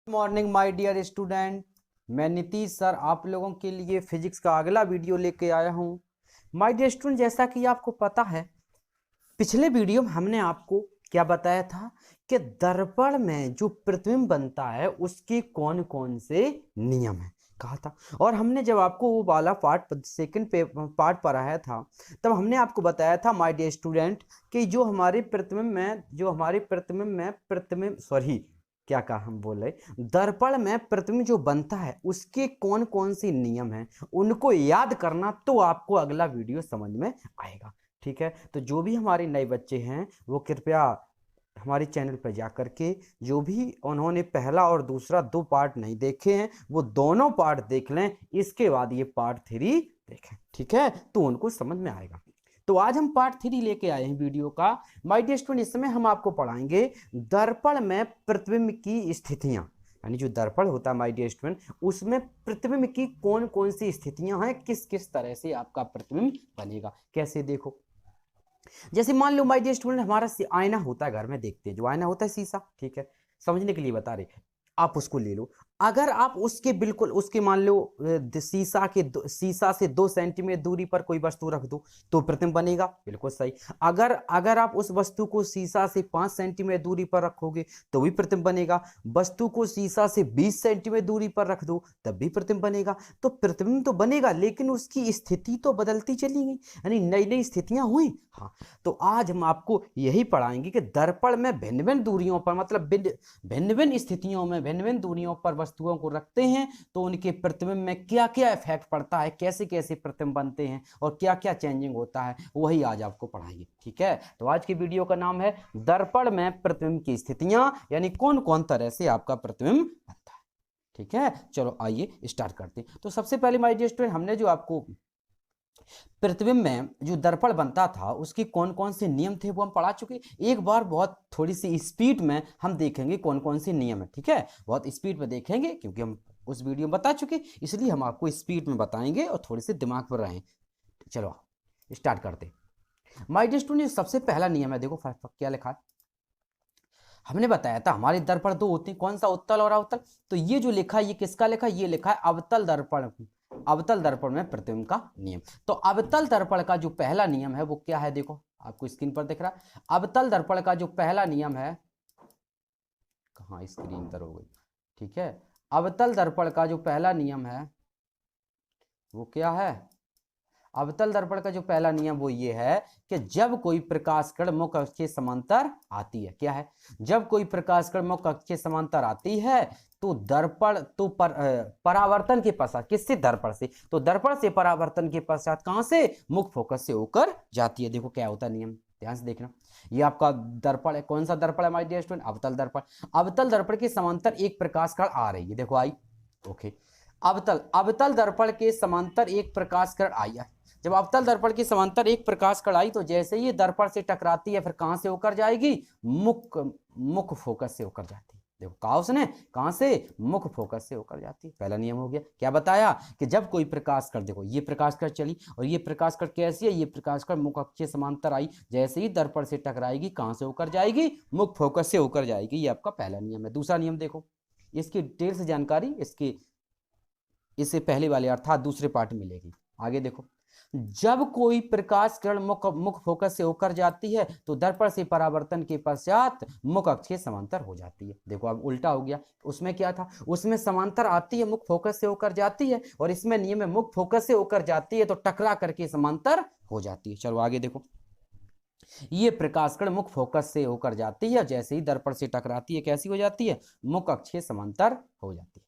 Morning my dear student. मैं Nitish sir आप लोगों के लिए फिजिक्स का अगला वीडियो लेके आया हूँ। माय डियर स्टूडेंट, जैसा कि आपको पता है पिछले वीडियो में हमने आपको क्या बताया था कि दर्पण में जो प्रतिबिंब बनता है उसके कौन कौन से नियम है कहा था। और हमने जब आपको वो वाला पार्ट सेकंड पे पार्ट पढ़ाया था तब हमने आपको बताया था माय डियर स्टूडेंट कि जो हमारे प्रतिबिंब में सॉरी क्या कहा हम बोले, दर्पण में प्रतिबिंब जो बनता है उसके कौन कौन से नियम हैं उनको याद करना, तो आपको अगला वीडियो समझ में आएगा। ठीक है, तो जो भी हमारे नए बच्चे हैं वो कृपया हमारे चैनल पर जा करके जो भी उन्होंने पहला और दूसरा 2 पार्ट नहीं देखे हैं वो दोनों पार्ट देख लें, इसके बाद ये पार्ट 3 देखें। ठीक है, तो उनको समझ में आएगा। तो आज हम पार्ट 3 लेके आए हैं वीडियो का। माय डियर स्टूडेंट, इसमें हम आपको पढ़ाएंगे दर्पण में प्रतिबिंब की स्थितियां, यानी जो दर्पण होता है माय डियर स्टूडेंट उसमें प्रतिबिंब की कौन कौन सी स्थितियां हैं, किस किस तरह से आपका प्रतिबिंब बनेगा। कैसे देखो, जैसे मान लो माय डियर स्टूडेंट हमारा आईना होता है, घर में देखते हैं जो आईना होता है शीशा। ठीक है, समझने के लिए बता रहे, आप उसको ले लो। अगर आप उसके बिल्कुल उसके मान लो शीशा से 2 सेंटीमीटर दूरी पर कोई वस्तु रख दो तो प्रतिबिंब बनेगा। बिल्कुल सही। अगर अगर आप उस वस्तु को शीशा से 5 सेंटीमीटर दूरी पर रखोगे तो भी प्रतिबिंब बनेगा। वस्तु को शीशा से 20 सेंटीमीटर दूरी पर रख दो तब भी प्रतिबिंब बनेगा। तो प्रतिबिंब तो बनेगा, लेकिन उसकी स्थिति तो बदलती चली गई, यानी नई नई स्थितियां हुई। हाँ, तो आज हम आपको यही पढ़ाएंगे कि दर्पण में भिन्न भिन्न दूरियों पर, मतलब भिन्न भिन्न स्थितियों में भिन्न भिन्न दूरियों पर वस्तुओं को रखते हैं तो उनके प्रतिबिंब में क्या क्या इफेक्ट पड़ता है, कैसे कैसे प्रतिबिंब बनते हैं और क्या क्या चेंजिंग होता है, वही आज आपको पढ़ाएंगे। ठीक है, तो आज की वीडियो का नाम है दर्पण में प्रतिबिंब की स्थितियां, यानी कौन कौन तरह से आपका प्रतिबिंब बनता है। ठीक है, चलो आइए स्टार्ट करते हैं। तो सबसे पहले माय डियर स्टूडेंट, हमने जो आपको प्रतिबिंब में जो दर्पण बनता था उसके कौन कौन से नियम थे वो हम पढ़ा चुके। एक बार बहुत थोड़ी सी स्पीड में हम देखेंगे कौन कौन से नियम है। ठीक है, बहुत स्पीड में देखेंगे क्योंकि हम उस वीडियो में बता चुके, इसलिए हम आपको स्पीड में बताएंगे और थोड़े से दिमाग पर रहें। चलो स्टार्ट करते। माय डियर स्टूडेंट, सबसे पहला नियम है, देखो क्या लिखा है। हमने बताया था हमारे दर्पण 2 होते हैं, कौन सा, उत्तल और अवतल। तो ये जो लिखा है ये किसका लिखा है, ये लिखा है अवतल दर्पण, अवतल दर्पण में प्रतिबिंब का नियम। तो अवतल दर्पण का जो पहला नियम है वो क्या है, देखो आपको स्क्रीन पर दिख रहा है। अवतल दर्पण का जो पहला नियम है, कहाँ स्क्रीन पर हो गई। ठीक है, अवतल दर्पण का जो पहला नियम है वो क्या है, अवतल दर्पण का जो पहला नियम वो ये है कि जब कोई प्रकाश किरण मुख्य अक्ष के समांतर आती है, क्या है, जब कोई प्रकाश किरण मुख्य अक्ष के समांतर आती है तो दर्पण तो परावर्तन के पश्चात, किससे, दर्पण से, तो दर्पण से परावर्तन के पश्चात कहां से, मुख्य फोकस से होकर जाती है। देखो क्या होता है नियम, ध्यान से देखना। ये आपका दर्पण है, कौन सा दर्पण है माय डियर स्टूडेंट, अवतल दर्पण। अवतल दर्पण के समांतर एक प्रकाश किरण आ रही है, देखो आई, ओके। अवतल अवतल दर्पण के समांतर एक प्रकाश किरण आई है। जब अवतल दर्पण के समांतर एक प्रकाश कड़ाई तो जैसे ही दर्पण से टकराती है फिर कहां से होकर जाएगी, मुख्य फोकस से होकर जाती है। देखो कहा उसने, कहां से, मुख्य फोकस से होकर जाती है। पहला नियम हो गया। क्या बताया कि जब कोई प्रकाश कण, देखो ये प्रकाश कण चली और ये प्रकाश कण कैसी है, ये प्रकाश कण मुख्य अक्ष के समांतर आई, जैसे ही दर्पण से टकराएगी कहां से होकर जाएगी, मुख्य फोकस से होकर जाएगी। ये आपका पहला नियम है। दूसरा नियम देखो, इसकी डिटेल से जानकारी इससे पहले वाले अर्थात दूसरे पार्ट में मिलेगी। आगे देखो, जब कोई प्रकाश किरण मुख्य फोकस से होकर जाती है तो दर्पण से परावर्तन के पश्चात मुख्य अक्ष के समांतर हो जाती है। देखो अब उल्टा हो गया, उसमें क्या था, उसमें समांतर आती है, मुख्य फोकस से होकर जाती है, और इसमें नियम है मुख्य फोकस से होकर जाती है तो टकरा करके समांतर हो जाती है। चलो आगे देखो, ये प्रकाश किरण मुख्य फोकस से होकर जाती है, जैसे ही दर्पण से टकराती है कैसी हो जाती है, मुख्य अक्ष के समांतर हो जाती है।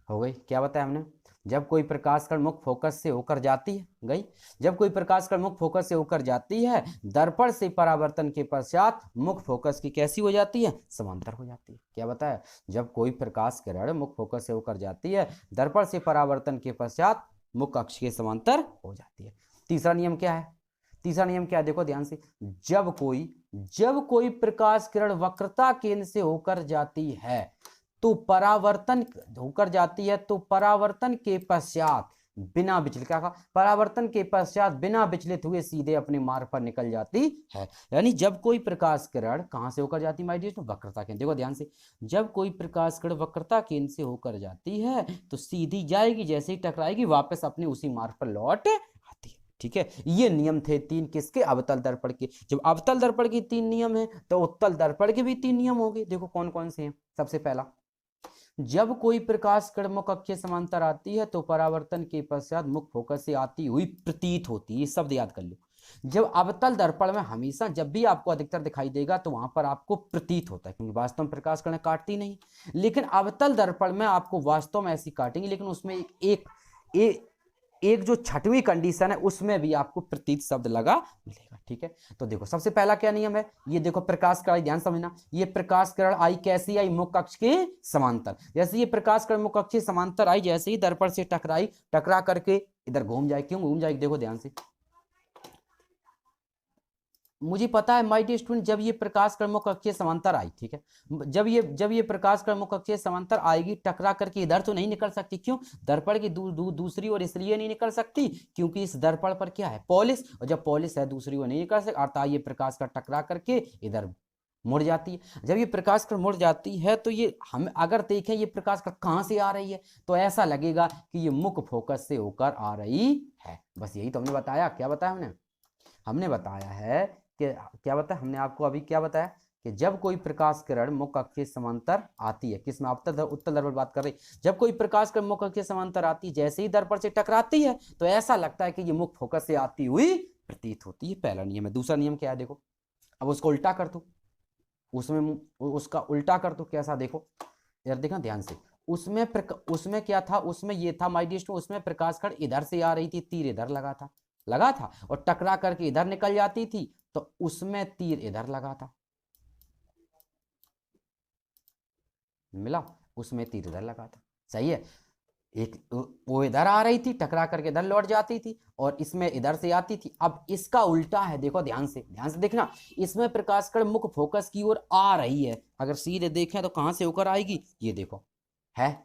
हो गई, क्या बताया हमने, जब कोई प्रकाश कण मुख्य फोकस से होकर जाती है, गई, जब कोई प्रकाश कण मुख्य फोकस से होकर जाती है दर्पण से परावर्तन के पश्चात मुख्य फोकस की कैसी हो जाती है, समांतर हो जाती है। क्या बताया, जब कोई प्रकाश किरण मुख्य फोकस से होकर जाती है दर्पण से परावर्तन के पश्चात मुख्य अक्ष के समांतर हो जाती है। तीसरा नियम क्या है, तीसरा नियम क्या है, देखो ध्यान से, जब कोई प्रकाश किरण वक्रता केंद्र से होकर जाती है तो परावर्तन होकर जाती है तो परावर्तन के पश्चात बिना विचलित, क्या कहा, परावर्तन के पश्चात बिना विचलित हुए सीधे अपने मार्ग पर निकल जाती है। यानी जब कोई प्रकाश किरण कहां से होकर जाती है माय डियर, वक्रता केंद्र, देखो ध्यान से, जब कोई प्रकाश किरण वक्रता केंद्र से होकर जाती है तो सीधी जाएगी, जैसे ही टकराएगी वापस अपने उसी मार्ग पर लौट आती है। ठीक है, ये नियम थे 3 किसके, अवतल दर्पण के। जब अवतल दर्पण के 3 नियम है तो उत्तल दर्पण के भी 3 नियम होंगे। देखो कौन कौन से हैं। सबसे पहला, जब कोई प्रकाश किरण मुख अक्ष के समांतर आती है तो परावर्तन के पश्चात मुख फोकस से आती हुई प्रतीत होती है। ये शब्द याद कर लो। जब अवतल दर्पण में हमेशा जब भी आपको अधिकतर दिखाई देगा तो वहां पर आपको प्रतीत होता है, क्योंकि वास्तव में प्रकाश किरण काटती नहीं। लेकिन अवतल दर्पण में आपको वास्तव में ऐसी काटेंगे, लेकिन उसमें एक जो छठवीं कंडीशन है उसमें भी आपको प्रतीत शब्द लगा मिलेगा। ठीक है, तो देखो सबसे पहला क्या नियम है, ये देखो प्रकाश किरण, ध्यान समझना, ये प्रकाश किरण आई कैसी आई, मुख अक्ष के समांतर। जैसे ये प्रकाश किरण मुख अक्ष के समांतर आई, जैसे ही दर्पण से टकराई, टकरा करके इधर घूम जाए। क्यों घूम जाएगी, देखो ध्यान से, मुझे पता है माय डियर स्टूडेंट, जब ये प्रकाश किरण मुख अक्ष के समांतर आई, ठीक है, जब ये प्रकाश किरण मुख अक्ष के समांतर आएगी, टकरा करके इधर तो नहीं निकल सकती। क्यों, दर्पण की दूसरी ओर इसलिए नहीं निकल सकती क्योंकि इस दर्पण पर क्या है, पॉलिश, और जब पॉलिश है दूसरी ओर नहीं निकल सकती, अर्थात ये प्रकाश का टकरा करके इधर मुड़ जाती है। जब ये प्रकाश किरण मुड़ जाती है तो ये हम अगर देखें ये प्रकाश किरण कहां से आ रही है तो ऐसा लगेगा कि ये मुख फोकस से होकर आ रही है। बस यही तो हमने बताया। क्या बताया हमने बताया है कि क्या बताया हमने आपको अभी, क्या बताया कि जब कोई प्रकाश किरण मुख अक्ष के समांतर आती है, किसमें, उत्तल दर्पण बात कर रही, जब कोई प्रकाश किरण मुख अक्ष के समांतर आती है, जैसे ही दर्पण से टकराती है तो ऐसा लगता है कि ये मुख फोकस से आती हुई प्रतीत होती है। पहला नियम है। दूसरा नियम क्या है, देखो, अब उसको उल्टा कर दो, उसमें उसका उल्टा कर दो। कैसा, देखो यार, देखना ध्यान से, उसमें क्या था, उसमें ये था माय डियर स्टूडेंट, उसमें प्रकाश किरण इधर से आ रही थी, तीर इधर लगा था और टकरा करके इधर निकल जाती थी, तो उसमें तीर इधर लगा था, मिला, उसमें तीर इधर लगा था। सही है, एक वो इधर आ रही थी, टकरा करके इधर लौट जाती थी, और इसमें इधर से आती थी। अब इसका उल्टा है, देखो ध्यान से देखना, इसमें प्रकाश किरण मुख फोकस की ओर आ रही है। अगर सीधे देखें तो कहां से होकर आएगी, ये देखो है,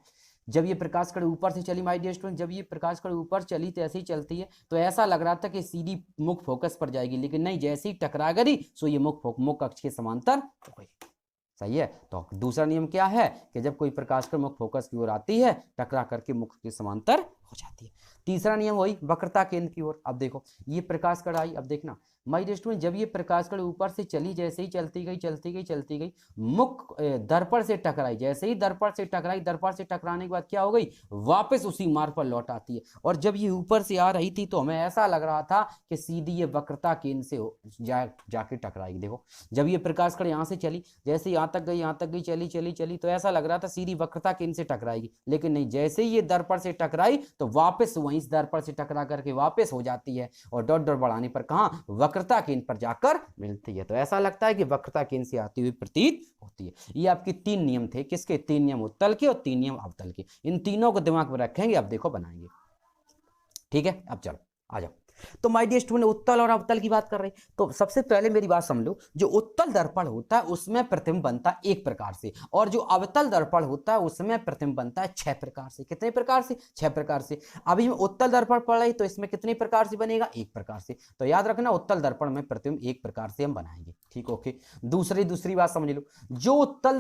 जब ये प्रकाश किरण ऊपर से चली माय डियर स्टूडेंट, जब ये प्रकाश किरण ऊपर चली तो ऐसे ही चलती है, तो ऐसा लग रहा था कि सीधी मुख फोकस पर जाएगी, लेकिन नहीं, जैसे ही टकरा गई सो ये मुख अक्ष के समांतर हो गई। सही है, तो दूसरा नियम क्या है कि जब कोई प्रकाश किरण मुख फोकस की ओर आती है, टकरा करके मुख के समांतर हो जाती है। तीसरा नियम वही वक्रता केंद्र की ओर। अब देखो ये प्रकाश किरण आई, अब देखना माय डियर स्टूडेंट, जब ये प्रकाश किरण ऊपर से चली, जैसे ही चलती गई मुख दर्पण से टकराई, जैसे ही दर्पण से टकराने के बाद क्या हो गई, वापस उसी मार्ग पर लौट आती है। और जब ये ऊपर से आ रही थी तो हमें ऐसा लग रहा था कि सीधी ये वक्रता केंद्र से जाके टकराएगी। देखो जब ये प्रकाश किरण यहाँ से चली, जैसे यहाँ तक गई, चली, तो ऐसा लग रहा था सीधी वक्रता केंद्र से टकराएगी, लेकिन नहीं, जैसे ही ये दर्पण से टकराई तो वापस वहीं इस दर्पण से टकरा करके वापस हो जाती है, और डॉट बढ़ाने पर कहाँ, वक्रता केंद्र पर जाकर मिलती है। तो ऐसा लगता है कि वक्रता केंद्र से आती हुई प्रतीत होती है। ये आपके 3 नियम थे, किसके, 3 नियम उत्तल के और 3 नियम अवतल के। इन तीनों को दिमाग में रखेंगे, अब देखो बनाएंगे। ठीक है, अब चलो आ जाओ। तो माय डियर स्टूडेंट, उत्तल और अवतल की बात कर रहे हैं, तो सबसे पहले मेरी बात समझ लो, जो उत्तल दर्पण होता है उसमें प्रतिबिंब बनता है 1 प्रकार से, और जो अवतल दर्पण होता है उसमें प्रतिबिंब बनता है 6 प्रकार से। कितने प्रकार से, 6 प्रकार से। अभी उत्तल दर्पण पढ़ रहे तो इसमें कितने प्रकार से बनेगा, 1 प्रकार से। तो याद रखना, उत्तल दर्पण में प्रतिबिंब 1 प्रकार से हम बनाएंगे। ठीक, ओके। दूसरी बात समझ लो, जो उत्तल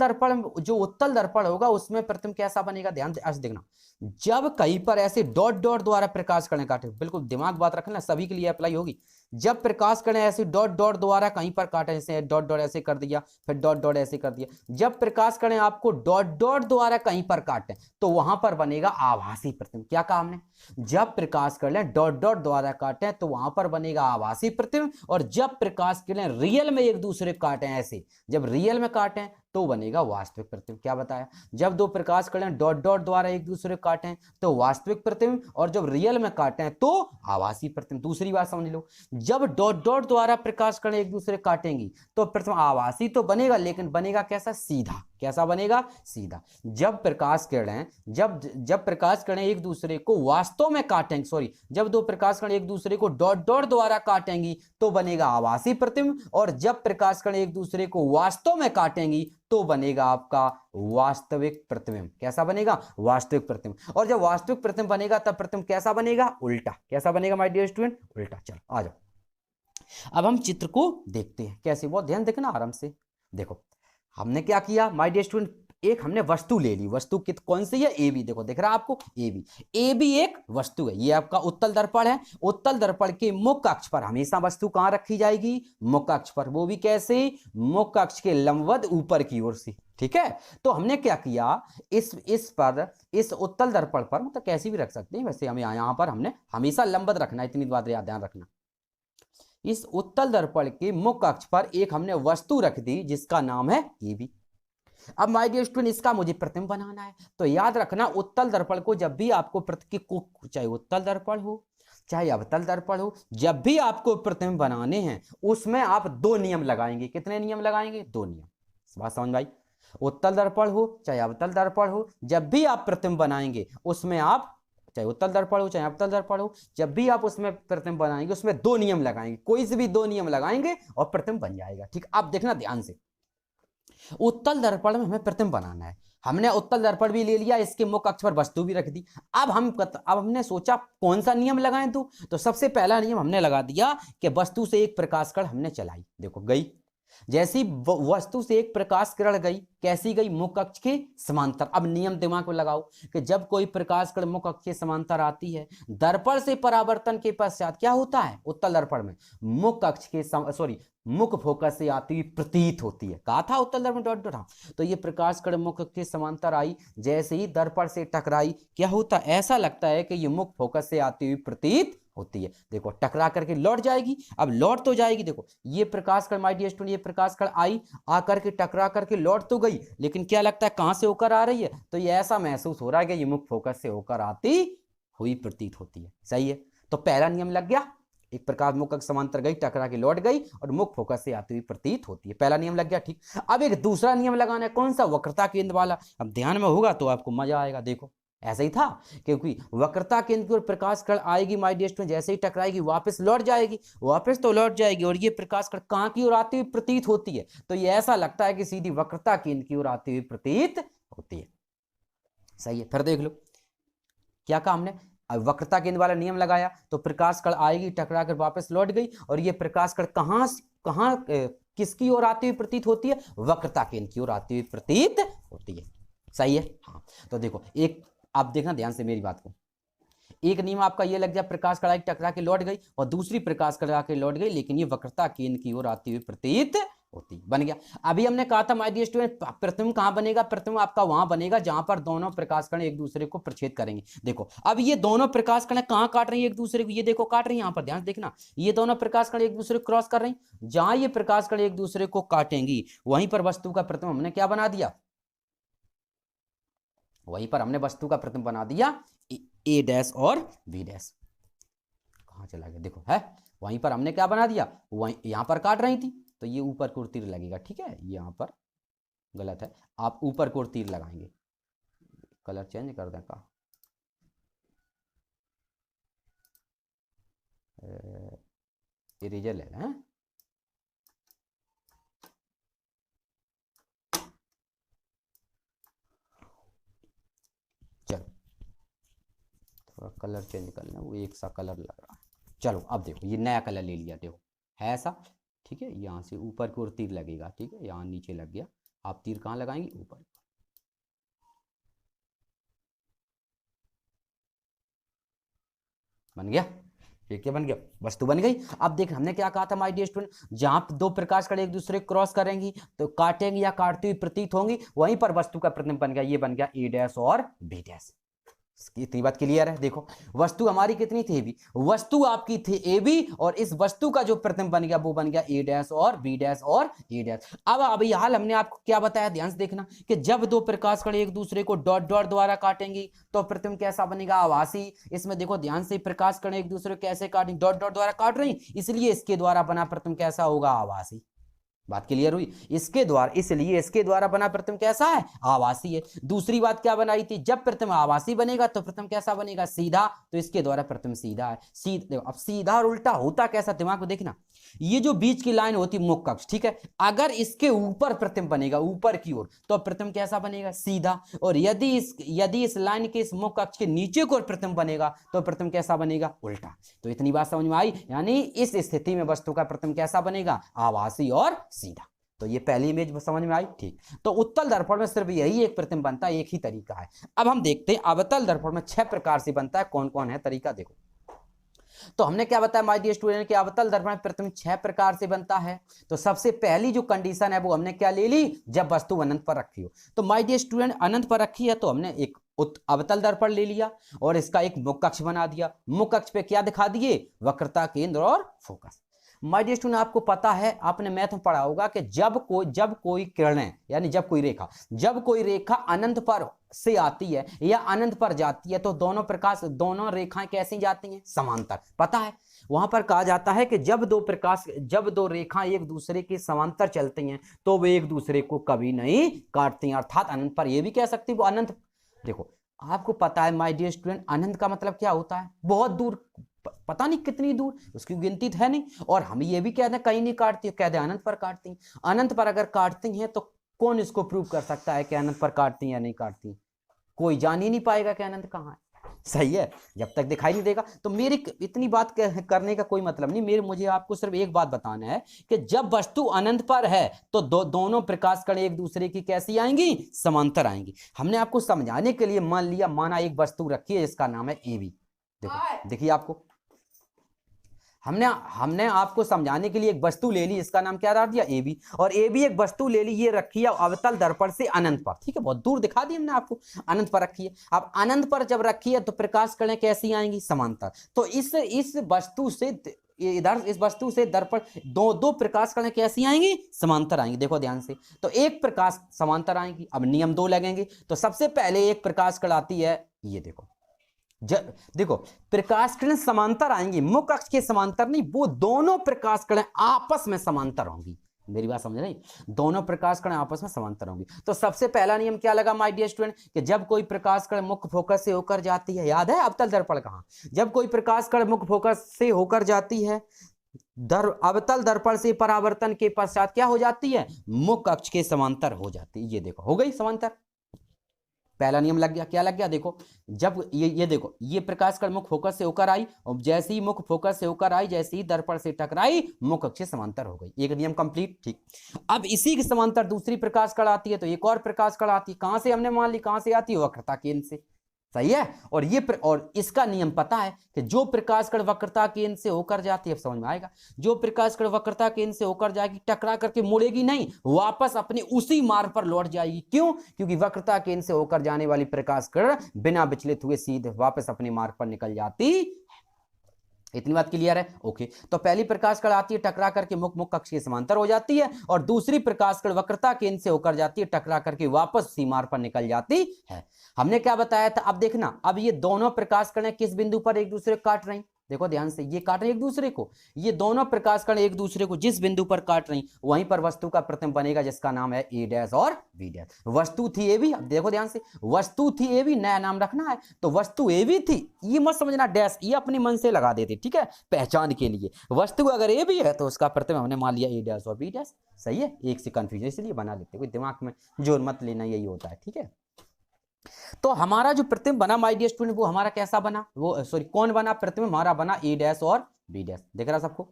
दर्पण होगा उसमें प्रतिबिंब कैसा बनेगा, ध्यान से देखना, जब कहीं पर ऐसे डॉट द्वारा प्रकाश किरण काटे, बिल्कुल दिमाग बात रखना, सभी के लिए अप्लाई होगी। जब प्रकाश किरण ऐसे डॉट द्वारा कहीं पर काटे, जैसे डॉट ऐसे कर दिया, फिर डॉट ऐसे कर दिया, जब प्रकाश किरण आपको डॉट द्वारा कहीं पर काटे तो वहां पर बनेगा आभासी प्रतिबिंब। क्या कहा हमने, जब प्रकाश किरण डॉट द्वारा काटे तो वहां पर बनेगा आभासी प्रतिबिंब, और जब प्रकाश किरण रियल में एक दूसरे को काटे, ऐसे जब रियल में काटे तो बनेगा वास्तविक प्रतिबिंब। क्या बताया, जब 2 प्रकाश किरण डॉट द्वारा एक दूसरे को काटें तो वास्तविक प्रतिबिंब, और जब रियल में काटें तो आभासी प्रतिबिंब। दूसरी बात समझ लो, जब डॉट द्वारा प्रकाश किरण एक दूसरे काटेंगी तो प्रतिबिंब आभासी तो बनेगा, लेकिन बनेगा कैसा, सीधा। कैसा बनेगा, सीधा। जब प्रकाश किरण एक दूसरे को वास्तव में काटेंगे, सॉरी, जब 2 प्रकाश किरण एक दूसरे को डॉट द्वारा काटेंगी तो बनेगा आभासी प्रतिबिंब, और जब प्रकाश किरण एक दूसरे को वास्तव में काटेंगी तो बनेगा आपका वास्तविक प्रतिबिंब। कैसा बनेगा? वास्तविक प्रतिबिंब। और जब वास्तविक प्रतिबिंब बनेगा तब प्रतिबिंब कैसा बनेगा? उल्टा। कैसा बनेगा माय डियर स्टूडेंट? उल्टा। चलो आ जाओ, अब हम चित्र को देखते हैं कैसे। बहुत ध्यान देखना आराम से। देखो हमने क्या किया माय डियर स्टूडेंट, एक हमने वस्तु ले ली। वस्तु कौन सी है? A B. देखो दिख रहा है आपको ए बी। ए बी एक वस्तु है, ये आपका उत्तल दर्पण है। उत्तल दर्पण के मुख्य अक्ष पर हमेशा वस्तु कहां रखी जाएगी? मुख्य अक्ष पर। वो भी कैसे? मुख्य अक्ष के लंबवत ऊपर की ओर से। ठीक है, तो हमने क्या किया, इस उत्तल दर्पण पर, मतलब कैसी भी रख सकते हैं, वैसे हमें यहां पर हमने हमेशा लंबवत रखना है, इतनी बात ध्यान रखना। इस उत्तल दर्पण के मुख्य अक्ष पर एक हमने वस्तु रख दी जिसका नाम है ए बी। अब माय डियर स्टूडेंट इसका मुझे प्रतिबिंब बनाना है, तो याद रखना उत्तल दर्पण को जब भी आपको चाहे उत्तल दर्पण हो चाहे अवतल दर्पण हो, जब भी आपको प्रतिबिंब बनाने हैं उसमें आप दो नियम लगाएंगे। कितने नियम लगाएंगे? दो नियम। बात समझ भाई? उत्तल दर्पण हो चाहे अवतल दर्पण हो, जब भी आप प्रतिबिंब बनाएंगे उसमें आप, चाहे उत्तल दर्पण हो चाहे अवतल दर्पण हो, जब भी आप उसमें प्रतिबिंब बनाएंगे उसमें दो नियम लगाएंगे। कोई से भी दो नियम लगाएंगे और प्रतिबिंब बन जाएगा। ठीक, आप देखना ध्यान से। उत्तल दर्पण में हमें प्रतिबिंब बनाना है। हमने उत्तल दर्पण भी ले लिया, इसके मुख्य अक्ष पर वस्तु भी रख दी। अब हमने सोचा कौन सा नियम लगाएं, तो सबसे पहला नियम हमने लगा दिया कि वस्तु से एक प्रकाश कण हमने चलाई। देखो गई, जैसी वस्तु से एक प्रकाश किरण गई, कैसी गई? मुख्य अक्ष के समांतर। अब नियम दिमाग में लगाओ कि जब कोई प्रकाश किरण मुख्य अक्ष के समांतर आती है, दर्पण से परावर्तन के पश्चात क्या होता है? उत्तल दर्पण में मुख्य अक्ष के मुख्य फोकस से आती हुई प्रतीत होती है। कहा था उत्तल दर्पण डॉट डॉट। तो ये प्रकाश किरण मुख्य के समांतर आई, जैसे ही दर्पण से टकराई, क्या होता? ऐसा लगता है कि ये मुख्य फोकस से आती हुई प्रतीत होती है। देखो टकरा करके लौट जाएगी। अब लौट तो जाएगी, देखो ये प्रकाश कण माय डियर स्टूडेंट, ये प्रकाश कण आई, आकर के टकरा करके लौट तो गई, लेकिन क्या लगता है कहां से होकर आ रही है? तो ये ऐसा महसूस हो रहा है कि ये मुख्य फोकस से होकर आती हुई प्रतीत होती है। सही है, तो पहला नियम लग गया। एक प्रकाश मुख्य समांतर गई, टकरा के लौट गई और मुख्य फोकस से आती हुई प्रतीत होती है। पहला नियम लग गया। ठीक, अब एक दूसरा नियम लगाना है। कौन सा? वक्रता केंद्र वाला। अब ध्यान में होगा तो आपको मजा आएगा। देखो ऐसा ही था, क्योंकि वक्रता केंद्र की ओर प्रकाश कण आएगी माय डियर स्टूडेंट, जैसे ही टकराएगी वापस लौट जाएगी, वापस तो लौट जाएगी, और ये प्रकाश कण कहां की ओर आती हुई प्रतीत होती है? तो ये ऐसा लगता है कि सीधी वक्रता केंद्र की ओर आती हुई प्रतीत होती है। सही है, फिर देख लो क्या कहा हमने। अब वक्रता केंद्र वाला नियम लगाया तो प्रकाश कण आएगी, टकरा कर वापस लौट गई, और ये प्रकाश कण कहां किसकी ओर आती हुई प्रतीत होती है? वक्रता केंद्र की ओर आती हुई प्रतीत होती है। सही है, हाँ। तो देखो एक, आप देखना ध्यान से मेरी बात को। एक नियम आपका ये लग जाए, प्रकाश कण टकरा के लौट गई, और दूसरी प्रकाश कण के लौट गई, लेकिन ये वक्रता केंद्र की ओर आती हुई प्रतीत होती। बन गया। अभी हमने कहा था माय डियर स्टूडेंट, प्रतिबिंब कहां बनेगा? प्रतिबिंब आपका वहां बनेगा जहां पर दोनों प्रकाश कण एक दूसरे को प्रछेद करेंगे। देखो अब ये दोनों प्रकाश कण कहां काट रही है एक दूसरे को? ये देखो काट रही है, यहां पर ध्यान देखना। ये दोनों प्रकाश कण एक दूसरे को क्रॉस कर रही, जहां ये प्रकाश कण एक दूसरे को काटेंगी वहीं पर वस्तु का प्रतिबिंब हमने क्या बना दिया? वहीं पर हमने वस्तु का प्रतिबिंब बना दिया ए डैश और बी डैश। कहां चला गया? देखो है, वहीं पर हमने क्या बना दिया? वहीं यहां पर काट रही थी तो ये ऊपर को तीर लगेगा। ठीक है, यहां पर गलत है, आप ऊपर को तीर लगाएंगे। कलर चेंज कर दें का, इरेजर ले लें। चलो थोड़ा कलर चेंज कर लें, वो एक सा कलर लग रहा है। चलो अब देखो ये नया कलर ले लिया, देखो है ऐसा। ठीक है, यहाँ से ऊपर की ओर तीर लगेगा। ठीक है, यहाँ नीचे लग गया, आप तीर कहाँ लगाएंगे? ऊपर। बन गया, ये क्या बन गया? वस्तु बन गई। अब देख हमने क्या कहा था माय डियर स्टूडेंट, जहां दो प्रकाश कण एक दूसरे को क्रॉस करेंगी तो काटेंगी या काटती हुई प्रतीत होंगी, वहीं पर वस्तु का प्रतिबिंब बन गया। ये बन गया ए डैश और बी डैश। इतनी बात क्लियर है। देखो वस्तु हमारी कितनी थी? बी। वस्तु आपकी थी ए बी, और इस वस्तु का जो प्रतिबिंब बन गया वो बन गया ए डैश और बी डैश और ए डैश। अब अभी हाल हमने आपको क्या बताया, ध्यान से देखना, कि जब दो प्रकाश कण एक दूसरे को डॉट डॉट द्वारा काटेंगी तो प्रतिबिंब कैसा बनेगा? आभासी। इसमें देखो ध्यान से, प्रकाश कण एक दूसरे को कैसे काटेंगे? डॉट डॉट द्वारा काट रही, इसलिए इसके द्वारा बना प्रतिबिंब कैसा होगा? आभासी। बात क्लियर हुई? इसके द्वारा, इसलिए इसके द्वारा बना प्रतिबिंब कैसा है? आभासी है। दूसरी बात क्या बनाई थी? जब प्रतिबिंब आभासी बनेगा तो प्रतिबिंब कैसा बनेगा? सीधा। तो इसके द्वारा प्रतिबिंब सीधा है। सीधा। अब सीधा और उल्टा होता कैसा? दिमाग में देखना, ये जो बीच की लाइन होती है मुख्य अक्ष, ठीक है, अगर इसके ऊपर प्रतिबिंब बनेगा ऊपर की ओर तो प्रतिबिंब कैसा बनेगा, सीधा। और यदि इस लाइन के इस मुख्य अक्ष के नीचे की ओर प्रतिबिंब बनेगा तो प्रतिबिंब कैसा बनेगा, उल्टा। तो इतनी बात समझ में आई, यानी इस स्थिति में वस्तु का प्रतिबिंब कैसा बनेगा, आभासी और सीधा। तो ये पहली इमेज समझ में आई, ठीक। तो उत्तल दर्पण में सिर्फ यही एक प्रतिबिंब बनता है, एक ही तरीका है। अब हम देखते हैं अवतल दर्पण में 6 प्रकार से बनता है, कौन कौन है तरीका, देखो। तो हमने क्या बताया माय डियर स्टूडेंट कि अवतल दर्पण में प्रतिबिंब 6 प्रकार से बनता है। तो सबसे पहली जो कंडीशन है वो हमने क्या ले ली, जब वस्तु अनंत पर रखी हो। तो माय डियर स्टूडेंट अनंत पर रखी है तो हमने एक अवतल दर्पण ले लिया और इसका एक मुख्य अक्ष बना दिया। मुख्य अक्ष पे क्या दिखा दिए, वक्रता, केंद्र और फोकस। माय डियर स्टूडेंट आपको पता है, आपने मैथ में पढ़ा होगा कि जब कोई किरणें यानी जब कोई रेखा अनंत पर से आती है या अनंत पर जाती है तो दोनों रेखाएं कैसी जाती हैं, समांतर। पता है वहां पर कहा जाता है कि जब दो रेखाएं एक दूसरे के समांतर चलती हैं तो वे एक दूसरे को कभी नहीं काटती, अर्थात अनंत पर। ये भी कह सकती है वो अनंत। देखो आपको पता है माय डियर स्टूडेंट अनंत का मतलब क्या होता है, बहुत दूर, पता नहीं कितनी दूर, उसकी गिनती है नहीं। और हम ये भी कहते हैं कहीं नहीं काटती, कहते हैं अनंत पर काटती। अनंत पर अगर काटती हैं तो कौन इसको प्रूव कर सकता है कि अनंत पर काटती या नहीं काटती, कोई जान ही नहीं पाएगा कि अनंत कहाँ है। सही है, जब तक दिखाई नहीं देगा। तो मेरी इतनी बात करने का कोई मतलब नहीं, मुझे आपको सिर्फ एक बात बताना है कि जब वस्तु अनंत पर है तो दोनों प्रकाश कण एक दूसरे की कैसी आएंगी, समांतर आएंगी। हमने आपको समझाने के लिए माना एक वस्तु रखी है जिसका नाम है AB। देखो देखिए आपको हमने आपको समझाने के लिए एक वस्तु ले ली, इसका नाम क्या रख दिया, AB। और AB एक वस्तु ले ली, ये रखी है अवतल दर्पण से अनंत पर, ठीक है, बहुत दूर दिखा दी हमने आपको, अनंत पर रखी है। अब अनंत पर जब रखी है तो प्रकाश किरणें कैसी आएंगी, समांतर। तो इस वस्तु से दर्पण दो प्रकाश किरणें कैसी आएंगी, समांतर आएंगी। देखो ध्यान से, तो एक प्रकाश समांतर आएंगी। अब नियम 2 लगेंगे। तो सबसे पहले एक प्रकाश किरण आती है, ये देखो प्रकाश किरण समांतर आएंगी, मुख्य अक्ष के समांतर नहीं, वो दोनों प्रकाश किरण आपस में समांतर होंगी। मेरी बात समझ रही, दोनों प्रकाश किरण आपस में समांतर होंगी। तो सबसे पहला नियम क्या लगा माय डियर स्टूडेंट कि जब कोई प्रकाश किरण मुख्य फोकस से होकर जाती है, याद है अवतल दर्पण कहां, जब कोई प्रकाश किरण मुख्य फोकस से होकर जाती है अवतल दर्पण से परावर्तन के पश्चात क्या हो जाती है, मुख्य अक्ष के समांतर हो जाती है। ये देखो हो गई समांतर, पहला नियम लग गया। क्या लग गया, देखो जब ये देखो ये प्रकाश किरण मुख्य फोकस से होकर आई और जैसे ही मुख्य फोकस से होकर आई, जैसे ही दर्पण से टकराई, मुख्य अक्ष समांतर हो गई। एक नियम कंप्लीट, ठीक। अब इसी के समांतर दूसरी प्रकाश किरण आती है तो एक और प्रकाश किरण आती है, कहां से हमने मान ली, कहां से आती है, वक्रता केंद्र से। सही है। और इसका नियम पता है कि जो प्रकाश कण वक्रता केंद्र से होकर जाती है, अब समझ में आएगा, जो प्रकाश कण वक्रता केंद्र से होकर जाएगी टकरा करके मुड़ेगी नहीं, वापस अपने उसी मार्ग पर लौट जाएगी। क्यों? क्योंकि वक्रता केंद्र से होकर जाने वाली प्रकाश कण बिना विचलित हुए सीधे वापस अपने मार्ग पर निकल जाती। इतनी बात क्लियर है? ओके। तो पहली प्रकाश कण आती है टकरा करके मुख्य अक्ष के समांतर हो जाती है, और दूसरी प्रकाश कण वक्रता केंद्र से होकर जाती है, टकरा करके वापस उसी मार्ग पर निकल जाती है। हमने क्या बताया था? अब देखना, अब ये दोनों प्रकाश कण किस बिंदु पर एक दूसरे को काट रही, देखो ध्यान से, ये काट रहे एक दूसरे को, ये दोनों प्रकाश कण एक दूसरे को जिस बिंदु पर काट रही वहीं पर वस्तु का प्रतिबिंब बनेगा जिसका नाम है ए डैश और बी डैश। वस्तु थी ए बी, अब देखो ध्यान से, वस्तु थी ए बी, नया नाम रखना है, तो वस्तु ए बी थी, ये मत समझना डैश, ये अपने मन से लगा देते, ठीक है, पहचान के लिए। वस्तु अगर ए बी है तो उसका प्रतिबिंब हमने मान लिया ए डैश और बी डैश। सही है, एक से कंफ्यूजन इसलिए बना लेते, कोई दिमाग में जोर मत लेना, यही होता है, ठीक है। तो हमारा जो प्रतिबिंब बना माय डियर स्टूडेंट, वो हमारा कैसा बना, वो सॉरी कौन बना, प्रतिबिंब हमारा बना ए डैश और बी डैश। दिख रहा सबको?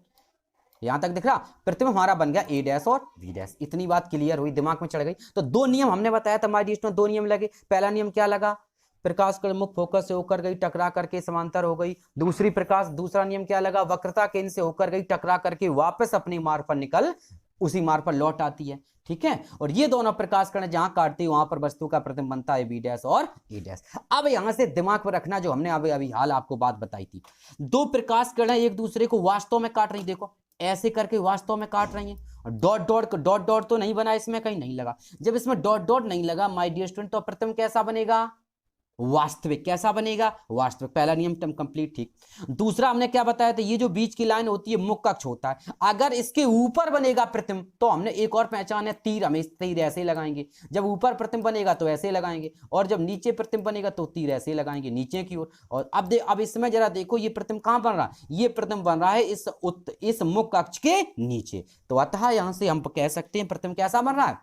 यहां तक दिख रहा? प्रतिबिंब हमारा बन गया ए डैश और बी डैश। इतनी बात क्लियर हुई, दिमाग में चढ़ गई। तो दो नियम हमने बताया था माय डियर स्टूडेंट, दो नियम लगे। पहला नियम क्या लगा? प्रकाश कण मुख्य फोकस से होकर गई, टकरा करके समांतर हो गई। दूसरा नियम क्या लगा? वक्रता केंद्र से होकर गई, टकरा करके वापस अपने मार्ग पर निकल उसी मार्ग पर लौट आती है, ठीक है। और ये दोनों प्रकाश कण जहां काटती है वहां पर वस्तु का प्रतिबिंब बनता है बी डैश और ए डैश। अब यहां से दिमाग पर रखना जो हमने अभी हाल आपको बात बताई थी, दो प्रकाश कण एक दूसरे को वास्तव में काट रही, देखो ऐसे करके वास्तव में काट रही है। डॉट डॉट तो नहीं बना इसमें, कहीं नहीं लगा। जब इसमें डॉट डॉट नहीं लगा माय डियर स्टूडेंट, तो प्रतिबिंब कैसा बनेगा? वास्तविक। कैसा बनेगा? वास्तविक। पहला नियम टर्म कंप्लीट, ठीक। दूसरा हमने क्या बताया था, ये जो बीच की लाइन होती है मुख्य अक्ष होता है, अगर इसके ऊपर बनेगा प्रतिम तो हमने एक और पहचान है, तीर। हमें तीर ऐसे ही लगाएंगे, जब ऊपर प्रतिम बनेगा तो ऐसे लगाएंगे, और जब नीचे प्रतिम बनेगा तो तीर ऐसे लगाएंगे नीचे की ओर। और अब इसमें जरा देखो ये प्रतिम कहां बन रहा है, ये प्रतिम बन रहा है इस मुख्य अक्ष के नीचे। तो अतः यहां से हम कह सकते हैं प्रतिम कैसा बन रहा है,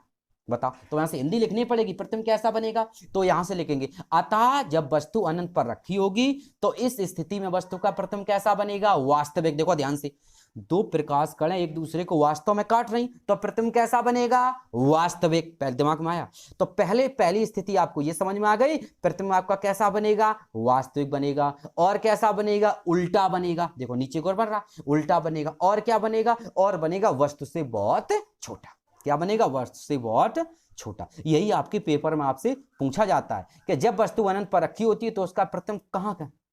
बताओ। तो यहां से हिंदी लिखनी पड़ेगी, प्रतिम कैसा बनेगा, तो यहां से लिखेंगे अतः जब वस्तु अनंत पर रखी होगी तो इस स्थिति में वस्तु का प्रतिम कैसा बनेगा, वास्तविक। देखो ध्यान से, दो प्रकाश कणें एक दूसरे को वास्तव में काट रही, तो प्रतिम कैसा बनेगा, वास्तविक। पहले दिमाग में आया, तो पहली स्थिति आपको ये समझ में आ गई, प्रतिम आपका कैसा बनेगा, वास्तविक बनेगा। और कैसा बनेगा, उल्टा बनेगा। देखो नीचे की ओर बन रहा, उल्टा बनेगा। और क्या बनेगा, और बनेगा वस्तु से बहुत छोटा। क्या बनेगा, वस्तु से बहुत छोटा। यही आपके पेपर में आपसे पूछा जाता है कि जब वस्तु अनंत पर रखी होती है तो उसका प्रतिम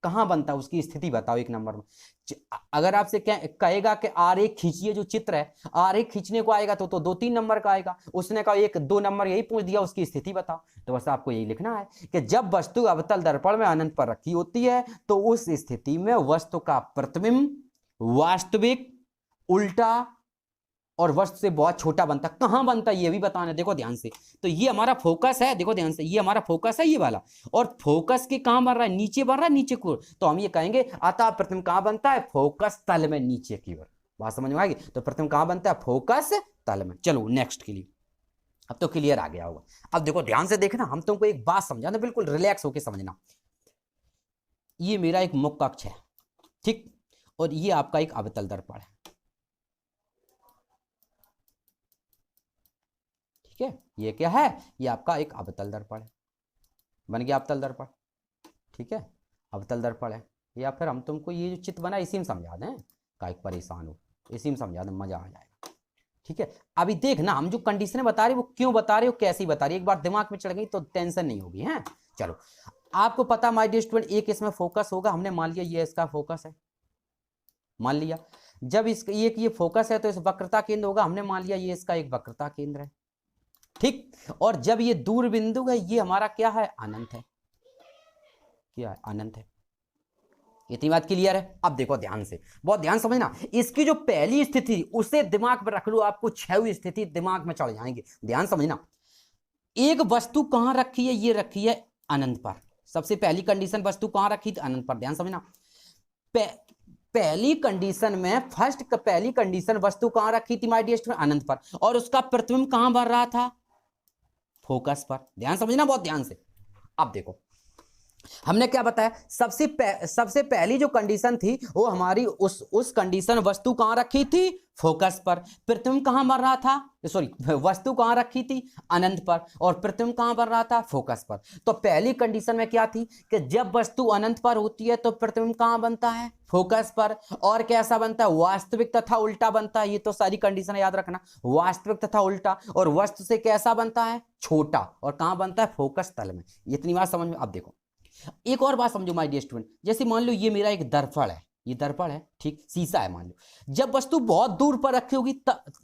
कहां बनता है, उसकी स्थिति बताओ एक नंबर में। अगर आपसे कहेगा कि आरेख खींचिए, जो चित्र है आरेख खींचने को आएगा तो 2-3 नंबर का आएगा। उसने कहा 1-2 नंबर यही पूछ दिया, उसकी स्थिति बताओ। तो बस आपको यही लिखना है कि जब वस्तु अवतल दर्पण में अनंत पर रखी होती है तो उस स्थिति में वस्तु का प्रतिबिंब वास्तविक, उल्टा और वस्तु से बहुत छोटा बनता। कहां बनता ये भी बताना है, देखो ध्यान से। तो ये हमारा फोकस है, देखो ध्यान से, ये हमारा फोकस है ये वाला, और फोकस के कहां बन रहा है, नीचे बन रहा है, नीचे को। तो हम ये कहेंगे अतः प्रतिबिंब कहां बनता है, फोकस तल में, नीचे की ओर। बात समझ में आएगी। तो प्रतिबिंब कहां बनता है, फोकस तल में। चलो नेक्स्ट के लिए, अब तो क्लियर आ गया होगा। अब देखो ध्यान से देखना, हम तुमको एक बात समझाना, बिल्कुल रिलैक्स होकर समझना। ये मेरा एक मुख्य अक्ष है, ठीक, और ये आपका एक अवतल दर्पण है, ठीक है। ये क्या है, ये आपका एक अवतल दर्पण है, बन गया अवतल दर्पण, ठीक है। अवतल दर्पण है, या फिर हम तुमको ये जो चित्र बना इसी में समझा दें, काहे परेशान हो, इसी में समझा दें, मजा आ जाएगा, ठीक है। अभी देखना हम जो कंडीशनें बता रहे वो क्यों बता रहे हो, कैसी बता रही है, एक बार दिमाग में चढ़ गई तो टेंशन नहीं होगी, है। चलो, आपको पता माय डियर स्टूडेंट, एक इसमें फोकस होगा, हमने मान लिया ये इसका फोकस है, मान लिया। जब ये फोकस है तो इस वक्रता केंद्र होगा, हमने मान लिया ये इसका एक वक्रता केंद्र है, ठीक। और जब ये दूर बिंदु है, ये हमारा क्या है, अनंत है, क्या है, अनंत है। इतनी बात क्लियर है। अब देखो ध्यान से, बहुत ध्यान समझना, इसकी जो पहली स्थिति उसे दिमाग में रख लो, आपको 6वीं स्थिति दिमाग में चढ़ जाएंगे। ध्यान समझना, एक वस्तु कहां रखी है, ये रखी है अनंत पर। सबसे पहली कंडीशन, वस्तु कहां रखी थी, अनंत पर। ध्यान समझना, पहली कंडीशन में पहली कंडीशन वस्तु कहां रखी थी माय डियर स्टूडेंट, अनंत पर, और उसका प्रतिबिंब कहां बन रहा था, फोकस पर। ध्यान समझना बहुत ध्यान से। अब देखो हमने क्या बताया, सबसे पहली जो कंडीशन थी वो हमारी उस कंडीशन वस्तु कहां रखी थी, फोकस पर। प्रतिबिंब कहां बन रहा था, सॉरी, वस्तु कहां रखी थी, अनंत पर, और प्रतिबिंब कहां बन रहा था, फोकस पर। तो पहली कंडीशन में क्या थी कि जब वस्तु अनंत पर होती है तो प्रतिबिंब कहां बनता है, फोकस पर। और कैसा बनता है, वास्तविक तथा उल्टा बनता है। ये तो सारी कंडीशन याद रखना, वास्तविक तथा उल्टा, और वस्तु से कैसा बनता है, छोटा, और कहां बनता है, फोकस तल में। इतनी बात समझ में। अब देखो एक और बात समझो माय डियर स्टूडेंट, जैसे मान लो ये मेरा एक दर्पण है, ये दर्पण है, ठीक, शीशा है मान लो। जब वस्तु बहुत दूर पर रखी होगी,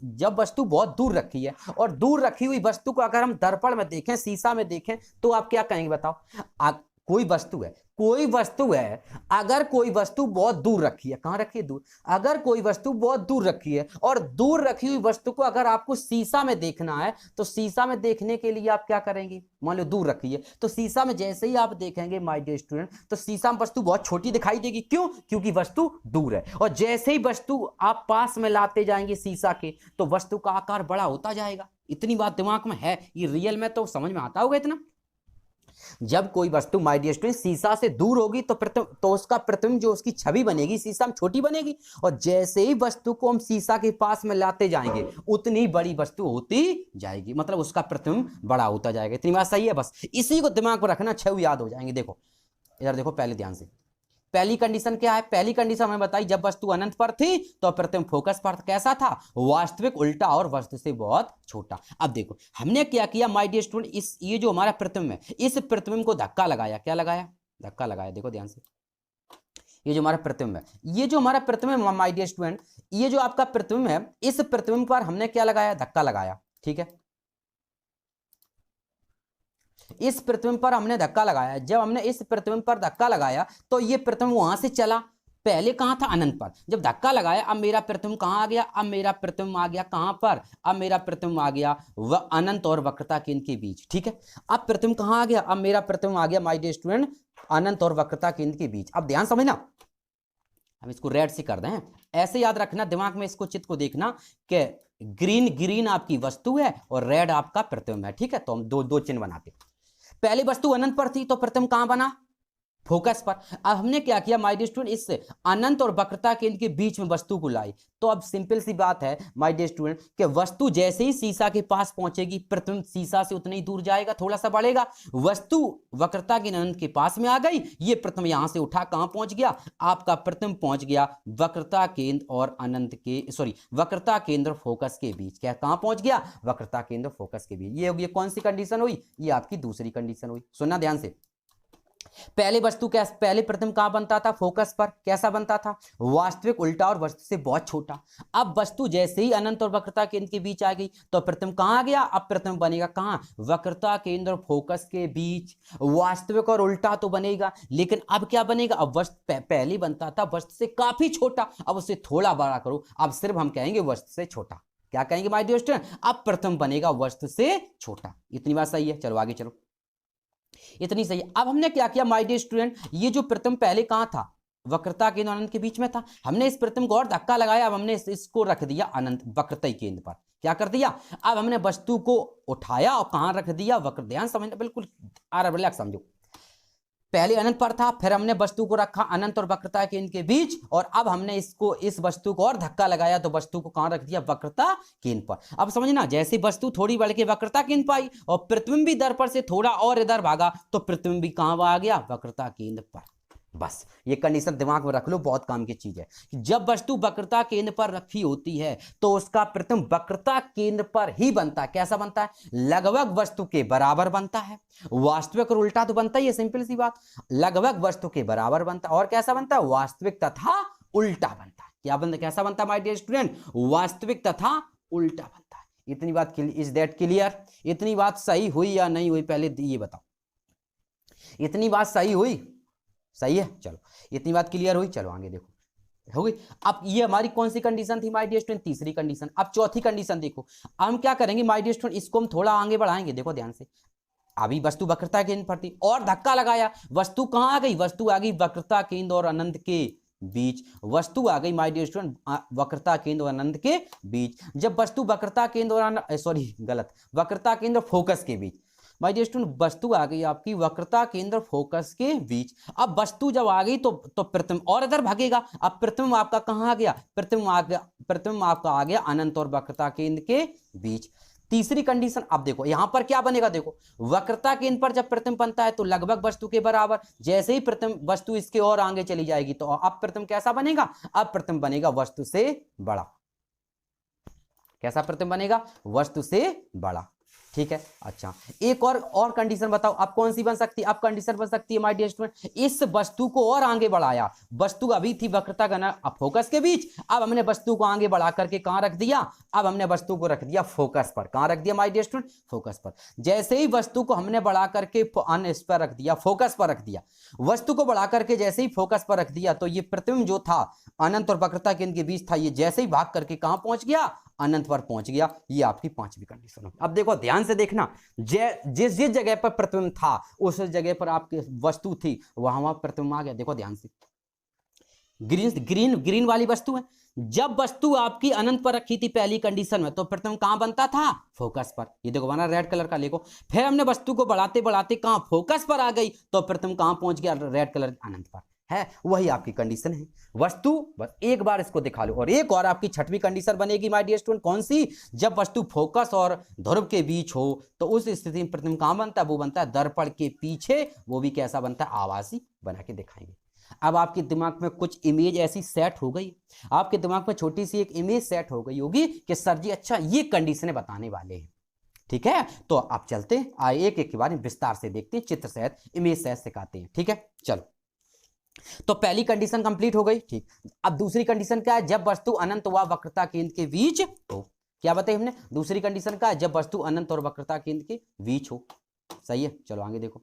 जब वस्तु बहुत दूर रखी है और दूर रखी हुई वस्तु को अगर हम दर्पण में देखें, शीशा में देखें, तो आप क्या कहेंगे बताओ। कोई वस्तु है, अगर कोई वस्तु बहुत दूर रखी है, कहां रखी है, दूर। अगर कोई वस्तु बहुत दूर रखी है और दूर रखी हुई वस्तु को अगर आपको शीशा में देखना है, तो शीशा में देखने के लिए आप क्या करेंगे, मान लो दूर रखी है, तो शीशा में जैसे ही आप देखेंगे माय डियर स्टूडेंट, तो शीशा में वस्तु बहुत छोटी दिखाई देगी। क्यों, क्योंकि वस्तु दूर है। और जैसे ही वस्तु आप पास में लाते जाएंगे शीशा के, तो वस्तु का आकार बड़ा होता जाएगा। इतनी बात दिमाग में है, ये रियल में तो समझ में आता होगा इतना। जब कोई वस्तु माय डियर स्टूडेंट शीशा से दूर होगी तो उसका प्रतिबिंब, जो उसकी छवि बनेगी शीशा में, छोटी बनेगी। और जैसे ही वस्तु को हम शीशा के पास में लाते जाएंगे, उतनी बड़ी वस्तु होती जाएगी, मतलब उसका प्रतिबिंब बड़ा होता जाएगा। इतनी बात सही है, बस इसी को दिमाग में रखना, 6 याद हो जाएंगे। देखो इधर देखो, पहले ध्यान से, पहली कंडीशन क्या है, पहली कंडीशन हमें बताई, जब वस्तु अनंत पर थी तो प्रतिबिंब फोकस पर कैसा था, वास्तविक, उल्टा, और वस्तु से बहुत छोटा। अब देखो हमने क्या किया माय डियर स्टूडेंट, ये जो हमारा प्रतिबिंब है, इस प्रतिबिंब को धक्का लगाया। क्या लगाया, धक्का लगाया। देखो ध्यान से, ये जो हमारा प्रतिबिंब है, ये जो हमारा प्रतिबिंब माय डियर स्टूडेंट, ये जो आपका प्रतिबिंब है, इस प्रतिबिंब पर हमने क्या लगाया, धक्का लगाया, ठीक है। इस प्रतिबिंब पर हमने धक्का लगाया, जब हमने इस प्रतिबिंब पर धक्का लगाया तो ये प्रतिबिंब वहां से चला, पहले कहां था अनंत पर, जब धक्का लगाया अब मेरा प्रतिबिंब कहां आ गया, अब मेरा प्रतिबिंब आ गया कहां पर, अब मेरा प्रतिबिंब आ गया अनंत और वक्रता केंद्र के बीच। ठीक है, अब प्रतिबिंब कहां आ गया, अब मेरा प्रतिबिंब आ गया माय डियर स्टूडेंट अनंत और वक्रता केंद्र के बीच। अब ध्यान समझना, हम इसको रेड से कर दें, ऐसे याद रखना दिमाग में, इसको चित्र को देखना कि ग्रीन ग्रीन आपकी वस्तु है और रेड आपका प्रतिबिंब है। ठीक है, तो हम दो दो चिन्ह बनाते, पहले वस्तु अनंत पर थी तो प्रतिबिंब कहां बना, फोकस पर। अब हमने क्या किया माय डियर स्टूडेंट, इस अनंत और वक्रता केंद्र के बीच में वस्तु को लाई। तो अब सिंपल सी बात है माय डियर स्टूडेंट कि वस्तु जैसे ही शीशा के पास पहुंचेगी प्रतिबिंब शीशा से उतना ही दूर जाएगा, थोड़ा सा बढ़ेगा। वस्तु वक्रता के अनंत के पास में आ गई, ये प्रतिबिंब यहां से उठा कहां पहुंच गया, आपका प्रतिबिंब पहुंच गया वक्रता केंद्र और अनंत के वक्रता केंद्र फोकस के बीच। क्या कहां पहुंच गया, वक्रता केंद्र फोकस के बीच। ये कौन सी कंडीशन हुई, ये आपकी दूसरी कंडीशन हुई। सुनना ध्यान से, पहले वस्तु कैसे, पहले प्रतिबिंब कहां बनता था, फोकस पर। कैसा बनता था, वास्तविक उल्टा और वस्तु से बहुत छोटा। अब वस्तु जैसे ही अनंत और वक्रता केंद्र के बीच आ गई तो प्रतिबिंब कहां आ गया, अब प्रतिबिंब बनेगा कहां, वक्रता केंद्र और फोकस के बीच। वास्तविक और उल्टा तो बनेगा, लेकिन अब क्या बनेगा, अब वस्तु पहले बनता था वस्तु से काफी छोटा, अब उसे थोड़ा बड़ा करो, अब सिर्फ हम कहेंगे वस्तु से छोटा। क्या कहेंगे माय डियर स्टूडेंट, अब प्रतिबिंब बनेगा वस्तु से छोटा। इतनी बात सही है, चलो आगे चलो, इतनी सही है। अब हमने क्या किया माय डियर स्टूडेंट, ये जो प्रतिबिंब पहले कहां था, वक्रता केंद्र अनंत के बीच में था, हमने इस प्रतिबिंब को और धक्का लगाया, अब हमने इसको रख दिया अनंत वक्रता केंद्र पर। क्या कर दिया, अब हमने वस्तु को उठाया और कहां रख दिया, वक्र। ध्यान समझना, बिल्कुल रिलैक्स समझो, पहले अनंत पर था, फिर हमने वस्तु को रखा अनंत और वक्रता केंद्र के बीच, और अब हमने इस वस्तु को और धक्का लगाया तो वस्तु को कहां रख दिया, वक्रता केंद्र पर। अब समझना, जैसे वस्तु थोड़ी बढ़ के वक्रता केंद्र पर आई और प्रतिबिंब भी दर्पण से थोड़ा और इधर भागा तो प्रतिबिंब भी कहां आ गया, वक्रता केंद्र पर। बस ये कंडीशन दिमाग में रख लो, बहुत काम की चीज है। जब वस्तु वक्रता केंद्र पर रखी होती है तो उसका प्रतिबिंब वक्रता केंद्र पर ही बनता है। कैसा बनता है, लगभग वस्तु के बराबर बनता है। वास्तविक और उल्टा तो बनता ही है, सिंपल सी बात, लगभग वस्तु के बराबर बनता है। और कैसा बनता है, वास्तविक तथा उल्टा बनता है। क्या बनता, कैसा बनता है माय डियर स्टूडेंट, वास्तविक तथा उल्टा बनता है। इतनी बात इज दैट क्लियर, इतनी बात सही हुई या नहीं हुई, पहले ये बताओ, इतनी बात सही हुई, सही है, चलो इतनी बात क्लियर हुई। चलो आगे देखो, हो गई। अब ये हमारी कौन सी कंडीशन थी माय डियर स्टूडेंट, तीसरी कंडीशन। अब चौथी कंडीशन देखो, हम क्या करेंगे माय डियर स्टूडेंट, इसको हम थोड़ा आगे बढ़ाएंगे। देखो ध्यान से, अभी वस्तु वक्रता केंद्र पर थी और धक्का लगाया, वस्तु कहां आ गई, वस्तु आ गई वक्रता केंद्र और अनंत के बीच। वस्तु आ गई माय डियर स्टूडेंट वक्रता केंद्र और अनंत के बीच। जब वस्तु वक्रता केंद्र और वक्रता केंद्र फोकस के बीच, माय डियर स्टूडेंट वस्तु आ गई आपकी वक्रता केंद्र फोकस के बीच। अब वस्तु जब आ गई तो प्रतिबिंब और इधर भागेगा। अब प्रतिबिंब आपका कहां आ गया, प्रतिबिंब आपका आ गया अनंत और वक्रता केंद्र के बीच। तीसरी कंडीशन, अब देखो यहां पर क्या बनेगा, देखो वक्रता केंद्र पर जब प्रतिबिंब बनता है तो लगभग वस्तु के बराबर, जैसे ही प्रतिबिंब वस्तु इसके और आगे चली जाएगी तो अब प्रतिबिंब कैसा बनेगा, अब प्रतिबिंब बनेगा वस्तु से बड़ा। कैसा प्रतिबिंब बनेगा, वस्तु से बड़ा। ठीक है, अच्छा एक और कंडीशन बताओ, अब कौन सी बन सकती है, अब कंडीशन बन सकती है माय डियर स्टूडेंट, इस वस्तु को और आगे बढ़ाया, वस्तु अभी थी वक्रता का फोकस के बीच, अब हमने वस्तु को आगे बढ़ा करके कहां रख दिया, अब हमने वस्तु को रख दिया फोकस पर। कहां रख दिया माय डियर स्टूडेंट, फोकस पर। जैसे ही वस्तु को हमने बढ़ा करके इस पर रख दिया, फोकस पर रख दिया, वस्तु को बढ़ा करके जैसे ही फोकस पर रख दिया तो ये प्रतिबिंब जो था अनंत और वक्रता केंद्र के बीच था, ये जैसे ही भाग करके कहां पहुंच गया, अनंत पर पहुंच गया। ये आपकी पांचवी कंडीशन होगी। अब देखो ध्यान से देखना, जिस जगह पर प्रतिबिंब था उस जगह पर आपकी वस्तु थी, वहां प्रतिबिंब आ गया। देखो ध्यान से, ग्रीन वाली वस्तु है, जब वस्तु आपकी अनंत पर रखी थी पहली कंडीशन में तो प्रतिबिंब कहां बनता था, फोकस पर। ये देखो बना रेड कलर का, देखो फिर हमने वस्तु को बढ़ाते बढ़ाते कहां, फोकस पर आ गई तो प्रतिबिंब कहां पहुंच गया, रेड कलर अनंत पर है। वही आपकी कंडीशन है वस्तु। बस एक बार इसको दिखा लो। और एक और आपकी छठवीं कंडीशन बनेगी माय डियर स्टूडेंट, कौन सी, जब वस्तु फोकस और ध्रुव के बीच हो तो उस स्थिति में प्रतिबिंब कहां बनता है, वो बनता है दर्पण के पीछे। वो भी कैसा बनता है, आभासी। बना के दिखाएंगे। अब आपके दिमाग में कुछ इमेज ऐसी सेट हो गई, आपके दिमाग में छोटी सी एक इमेज सेट हो गई होगी कि सर जी अच्छा ये कंडीशनें बताने वाले हैं। ठीक है, तो आप चलते हैं, आए एक एक के बारे में विस्तार से देखते हैं, चित्र सहित इमेज सहित सिखाते हैं। ठीक है, चलो। तो पहली कंडीशन कंप्लीट हो गई। ठीक, अब दूसरी कंडीशन क्या है, जब वस्तु अनंत व वक्रता केंद्र के बीच हो। क्या बताया हमने, दूसरी कंडीशन का है जब वस्तु अनंत और वक्रता केंद्र के बीच हो। सही है। चलो आगे देखो,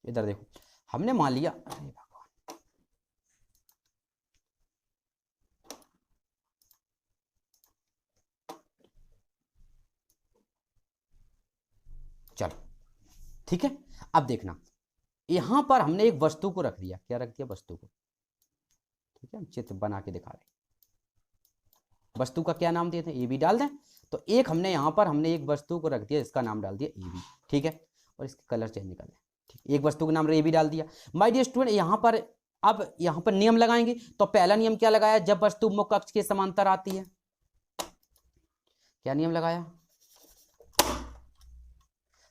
इधर देखो, हमने मान लिया, अरे भगवान, चलो ठीक है। अब देखना, यहां पर हमने एक वस्तु को रख दिया, क्या रख दिया, वस्तु को, ठीक है, हम चित्र बना के दिखा रहे, वस्तु का क्या नाम देते हैं, ए बी डाल दें। तो एक हमने यहां पर हमने एक वस्तु को रख दिया, इसका नाम डाल दिया ए बी, ठीक है, और इसके कलर चेंज कर दें, ठीक, एक वस्तु का नाम ए बी डाल दिया। माय डियर स्टूडेंट, यहां पर अब यहां पर नियम लगाएंगे। तो पहला नियम क्या लगाया, जब वस्तु मुख्य अक्ष के समांतर आती है, क्या नियम लगाया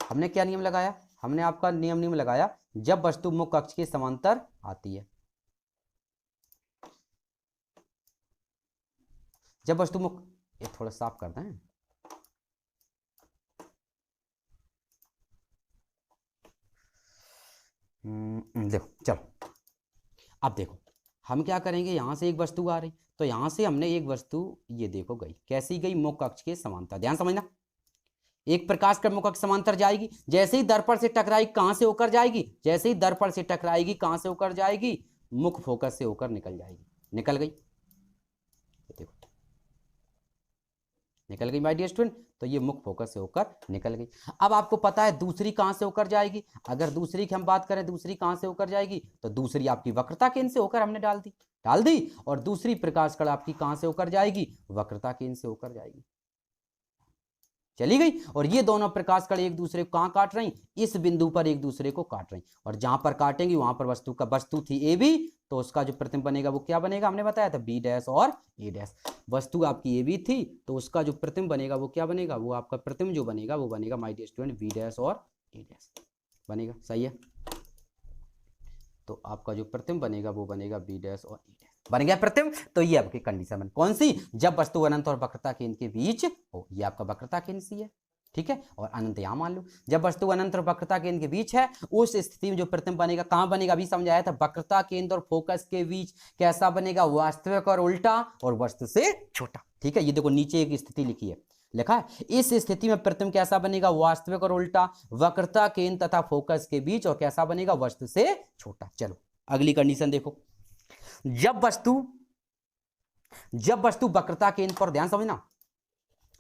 हमने, क्या नियम लगाया हमने, आपका नियम लगाया, जब वस्तु मुख्य अक्ष के समांतर आती है, जब वस्तु मुख्य, ये थोड़ा साफ करते हैं, देखो चलो, अब देखो हम क्या करेंगे, यहां से एक वस्तु आ रही, तो यहां से हमने एक वस्तु, ये देखो गई, कैसी गई, मुख्य अक्ष के समांतर, ध्यान समझना, एक प्रकाश का मुख्य अक्ष समांतर जाएगी, जैसे ही दर्पण से टकराएगी कहां से होकर जाएगी, जैसे ही दर्पण से टकराएगी कहां से होकर जाएगी, मुख्य फोकस से होकर निकल जाएगी, निकल गई, देखो निकल गई माय डियर स्टूडेंट, तो ये मुख्य फोकस से होकर निकल गई। अब आपको पता है दूसरी कहां से होकर जाएगी, अगर दूसरी की हम बात करें, दूसरी कहां से होकर जाएगी, तो दूसरी आपकी वक्रता केंद्र से होकर हमने डाल दी, और दूसरी प्रकाश कण आपकी कहां से होकर जाएगी, वक्रता केंद्र से होकर जाएगी, चली गई। और ये दोनों प्रकाश कण एक दूसरे को कहां काट रही, इस बिंदु पर एक दूसरे को काट रही, और जहां पर काटेंगी वहां पर वस्तु थी ए बी, तो उसका जो प्रतिबिंब बनेगा वो क्या बनेगा, हमने बताया था बी डैश और ए डैश। वस्तु आपकी ए बी थी, तो उसका जो प्रतिबिंब बनेगा वो क्या बनेगा, वो आपका प्रतिबिंब जो बनेगा वो बनेगा my dear student B dash और ए डैश बनेगा, सही है। तो आपका जो प्रतिबिंब बनेगा वो बनेगा बी डैश और ए डैश, बन गया प्रतिबिंब। तो ये आपकी कंडीशन बन, कौन सी, जब वस्तु अनंत और वक्रता केंद्र के बीच हो, ये आपका वक्रता केंद्र सी है, ठीक है, और अनंत यहां मान लो, जब वस्तु अनंत और वक्रता केंद्र के बीच है, उस स्थिति में जो प्रतिबिंब बनेगा कहां बनेगा, अभी समझाया था, वक्रता केंद्र और फोकस के बीच, कैसा बनेगा, वास्तविक और उल्टा, और वस्तु से छोटा, ठीक है। ये देखो नीचे एक स्थिति लिखी है, लिखा है, इस स्थिति में प्रतिबिंब कैसा बनेगा, वास्तविक और उल्टा, वक्रता केंद्र तथा फोकस के बीच, और कैसा बनेगा, वस्तु से छोटा। चलो अगली कंडीशन देखो, जब वस्तु वक्रता केंद्र पर, ध्यान समझना,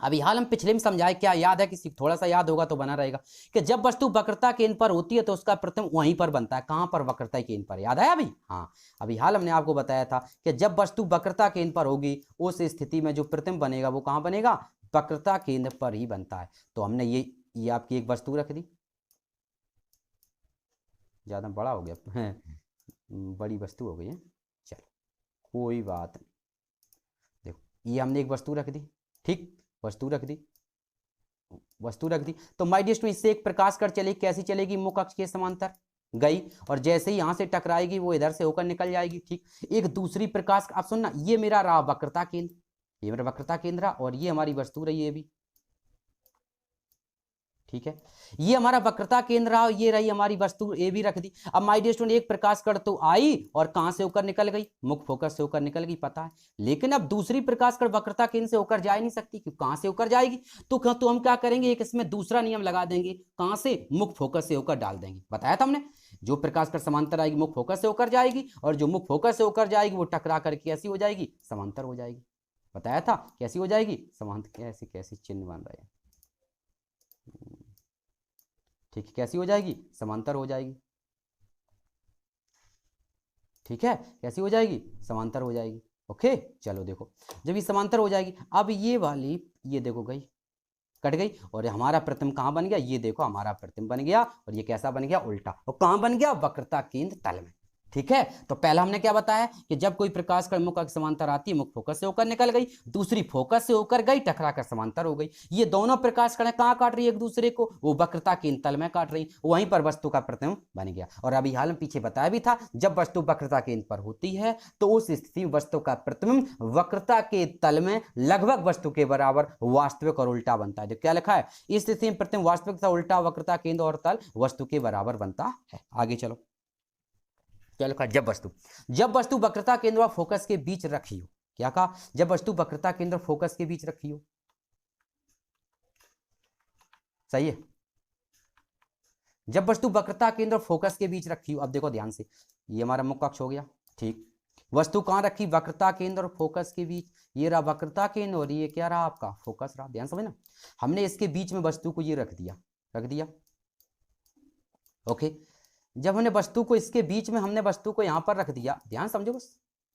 अभी हाल हम पिछले में समझाए, क्या याद है किसी, थोड़ा सा याद होगा तो बना रहेगा, कि जब वस्तु वक्रता केंद्र पर होती है तो उसका प्रतिबिंब वहीं पर बनता है, कहां पर, वक्रता केंद्र पर, याद है अभी, हाँ, अभी हाल हमने आपको बताया था कि जब वस्तु वक्रता केंद्र पर होगी, उस स्थिति में जो प्रतिबिंब बनेगा वो कहां बनेगा, वक्रता केंद्र पर ही बनता है। तो हमने ये आपकी एक वस्तु रख दी, ज्यादा बड़ा हो गया बड़ी वस्तु हो गई है, चलो कोई बात नहीं, देखो ये हमने एक वस्तु रख दी, ठीक, वस्तु रख दी, तो माय डियर स्टूडेंट, इससे एक प्रकाश कण चलेगी, कैसी चलेगी, मुख्य अक्ष के समांतर गई, और जैसे ही यहां से टकराएगी वो इधर से होकर निकल जाएगी, ठीक। एक दूसरी प्रकाश, आप सुनना, ये मेरा रहा वक्रता केंद्र, ये मेरा वक्रता केंद्र, और ये हमारी वस्तु रही है भी, ठीक है, ये हमारा वक्रता केंद्र रहा, ये रही हमारी वस्तु ए भी रख दी। अब माय डियर स्टूडेंट, एक प्रकाश कण तो आई और कहां से होकर निकल गई, मुख्य फोकस से होकर निकल गई, पता है, लेकिन अब दूसरी प्रकाश कण वक्रता केंद्र से होकर जा नहीं सकती, क्योंकि कहां से होकर जाएगी, तो हम क्या करेंगे, एक इसमें दूसरा नियम लगा देंगे, कहां से, मुख्य फोकस से होकर डाल देंगे, बताया था हमने, जो प्रकाश कण समांतर आएगी मुख्य फोकस से होकर जाएगी, और जो मुख्य फोकस से होकर जाएगी वो टकरा करके कैसी हो जाएगी, समांतर हो जाएगी, बताया था कैसी हो जाएगी, समांतर, कैसे चिन्ह बन रहे हैं, ठीक है, कैसी हो जाएगी, समांतर हो जाएगी, ठीक है, कैसी हो जाएगी, समांतर हो जाएगी, ओके। चलो देखो, जब ये समांतर हो जाएगी, अब ये वाली, ये देखो गई, कट गई, और हमारा प्रतिबिंब कहां बन गया, ये देखो हमारा प्रतिबिंब बन गया, और ये कैसा बन गया, उल्टा, और कहां बन गया, वक्रता केंद्र तल में, ठीक है। तो पहला हमने क्या बताया कि जब कोई प्रकाश कण मुख्य अक्ष समांतर आती है, मुख्य फोकस से होकर निकल गई, दूसरी फोकस से होकर गई, टकरा कर समांतर हो गई, ये दोनों प्रकाश कण कहां काट रही है एक दूसरे को, वो वक्रता केंद्र तल में काट रही, वहीं पर वस्तु का प्रतिबिंब बन गया। और अभी हाल में पीछे बताया भी था, जब वस्तु वक्रता केंद्र पर होती है तो उस स्थिति में वस्तु का प्रतिबिंब वक्रता के तल में लगभग वस्तु के बराबर, वास्तविक और उल्टा बनता है। जो क्या लिखा है, इस स्थिति में प्रतिबिंब वास्तविक तथा उल्टा, वक्रता केंद्र और तल वस्तु के बराबर बनता है। आगे चलो, क्या लिखा, जब वस्तु वक्रता केंद्र और फोकस के बीच रखी हो, क्या कहा, जब वस्तु वक्रता केंद्र और फोकस के बीच रखी हो, सही है। जब वस्तु वक्रता केंद्र और फोकस के बीच रखी हो, अब देखो ध्यान से, ये हमारा मुख्य अक्ष हो गया, ठीक। वस्तु कहाँ रखी, वक्रता केंद्र और फोकस के बीच, ये रहा वक्रता केंद्र और ये क्या रहा आपका फोकस रहा। ध्यान समझना, हमने इसके बीच में वस्तु को ये रख दिया, ओके। जब हमने वस्तु को इसके बीच में, हमने वस्तु को यहाँ पर रख दिया, ध्यान समझो बस,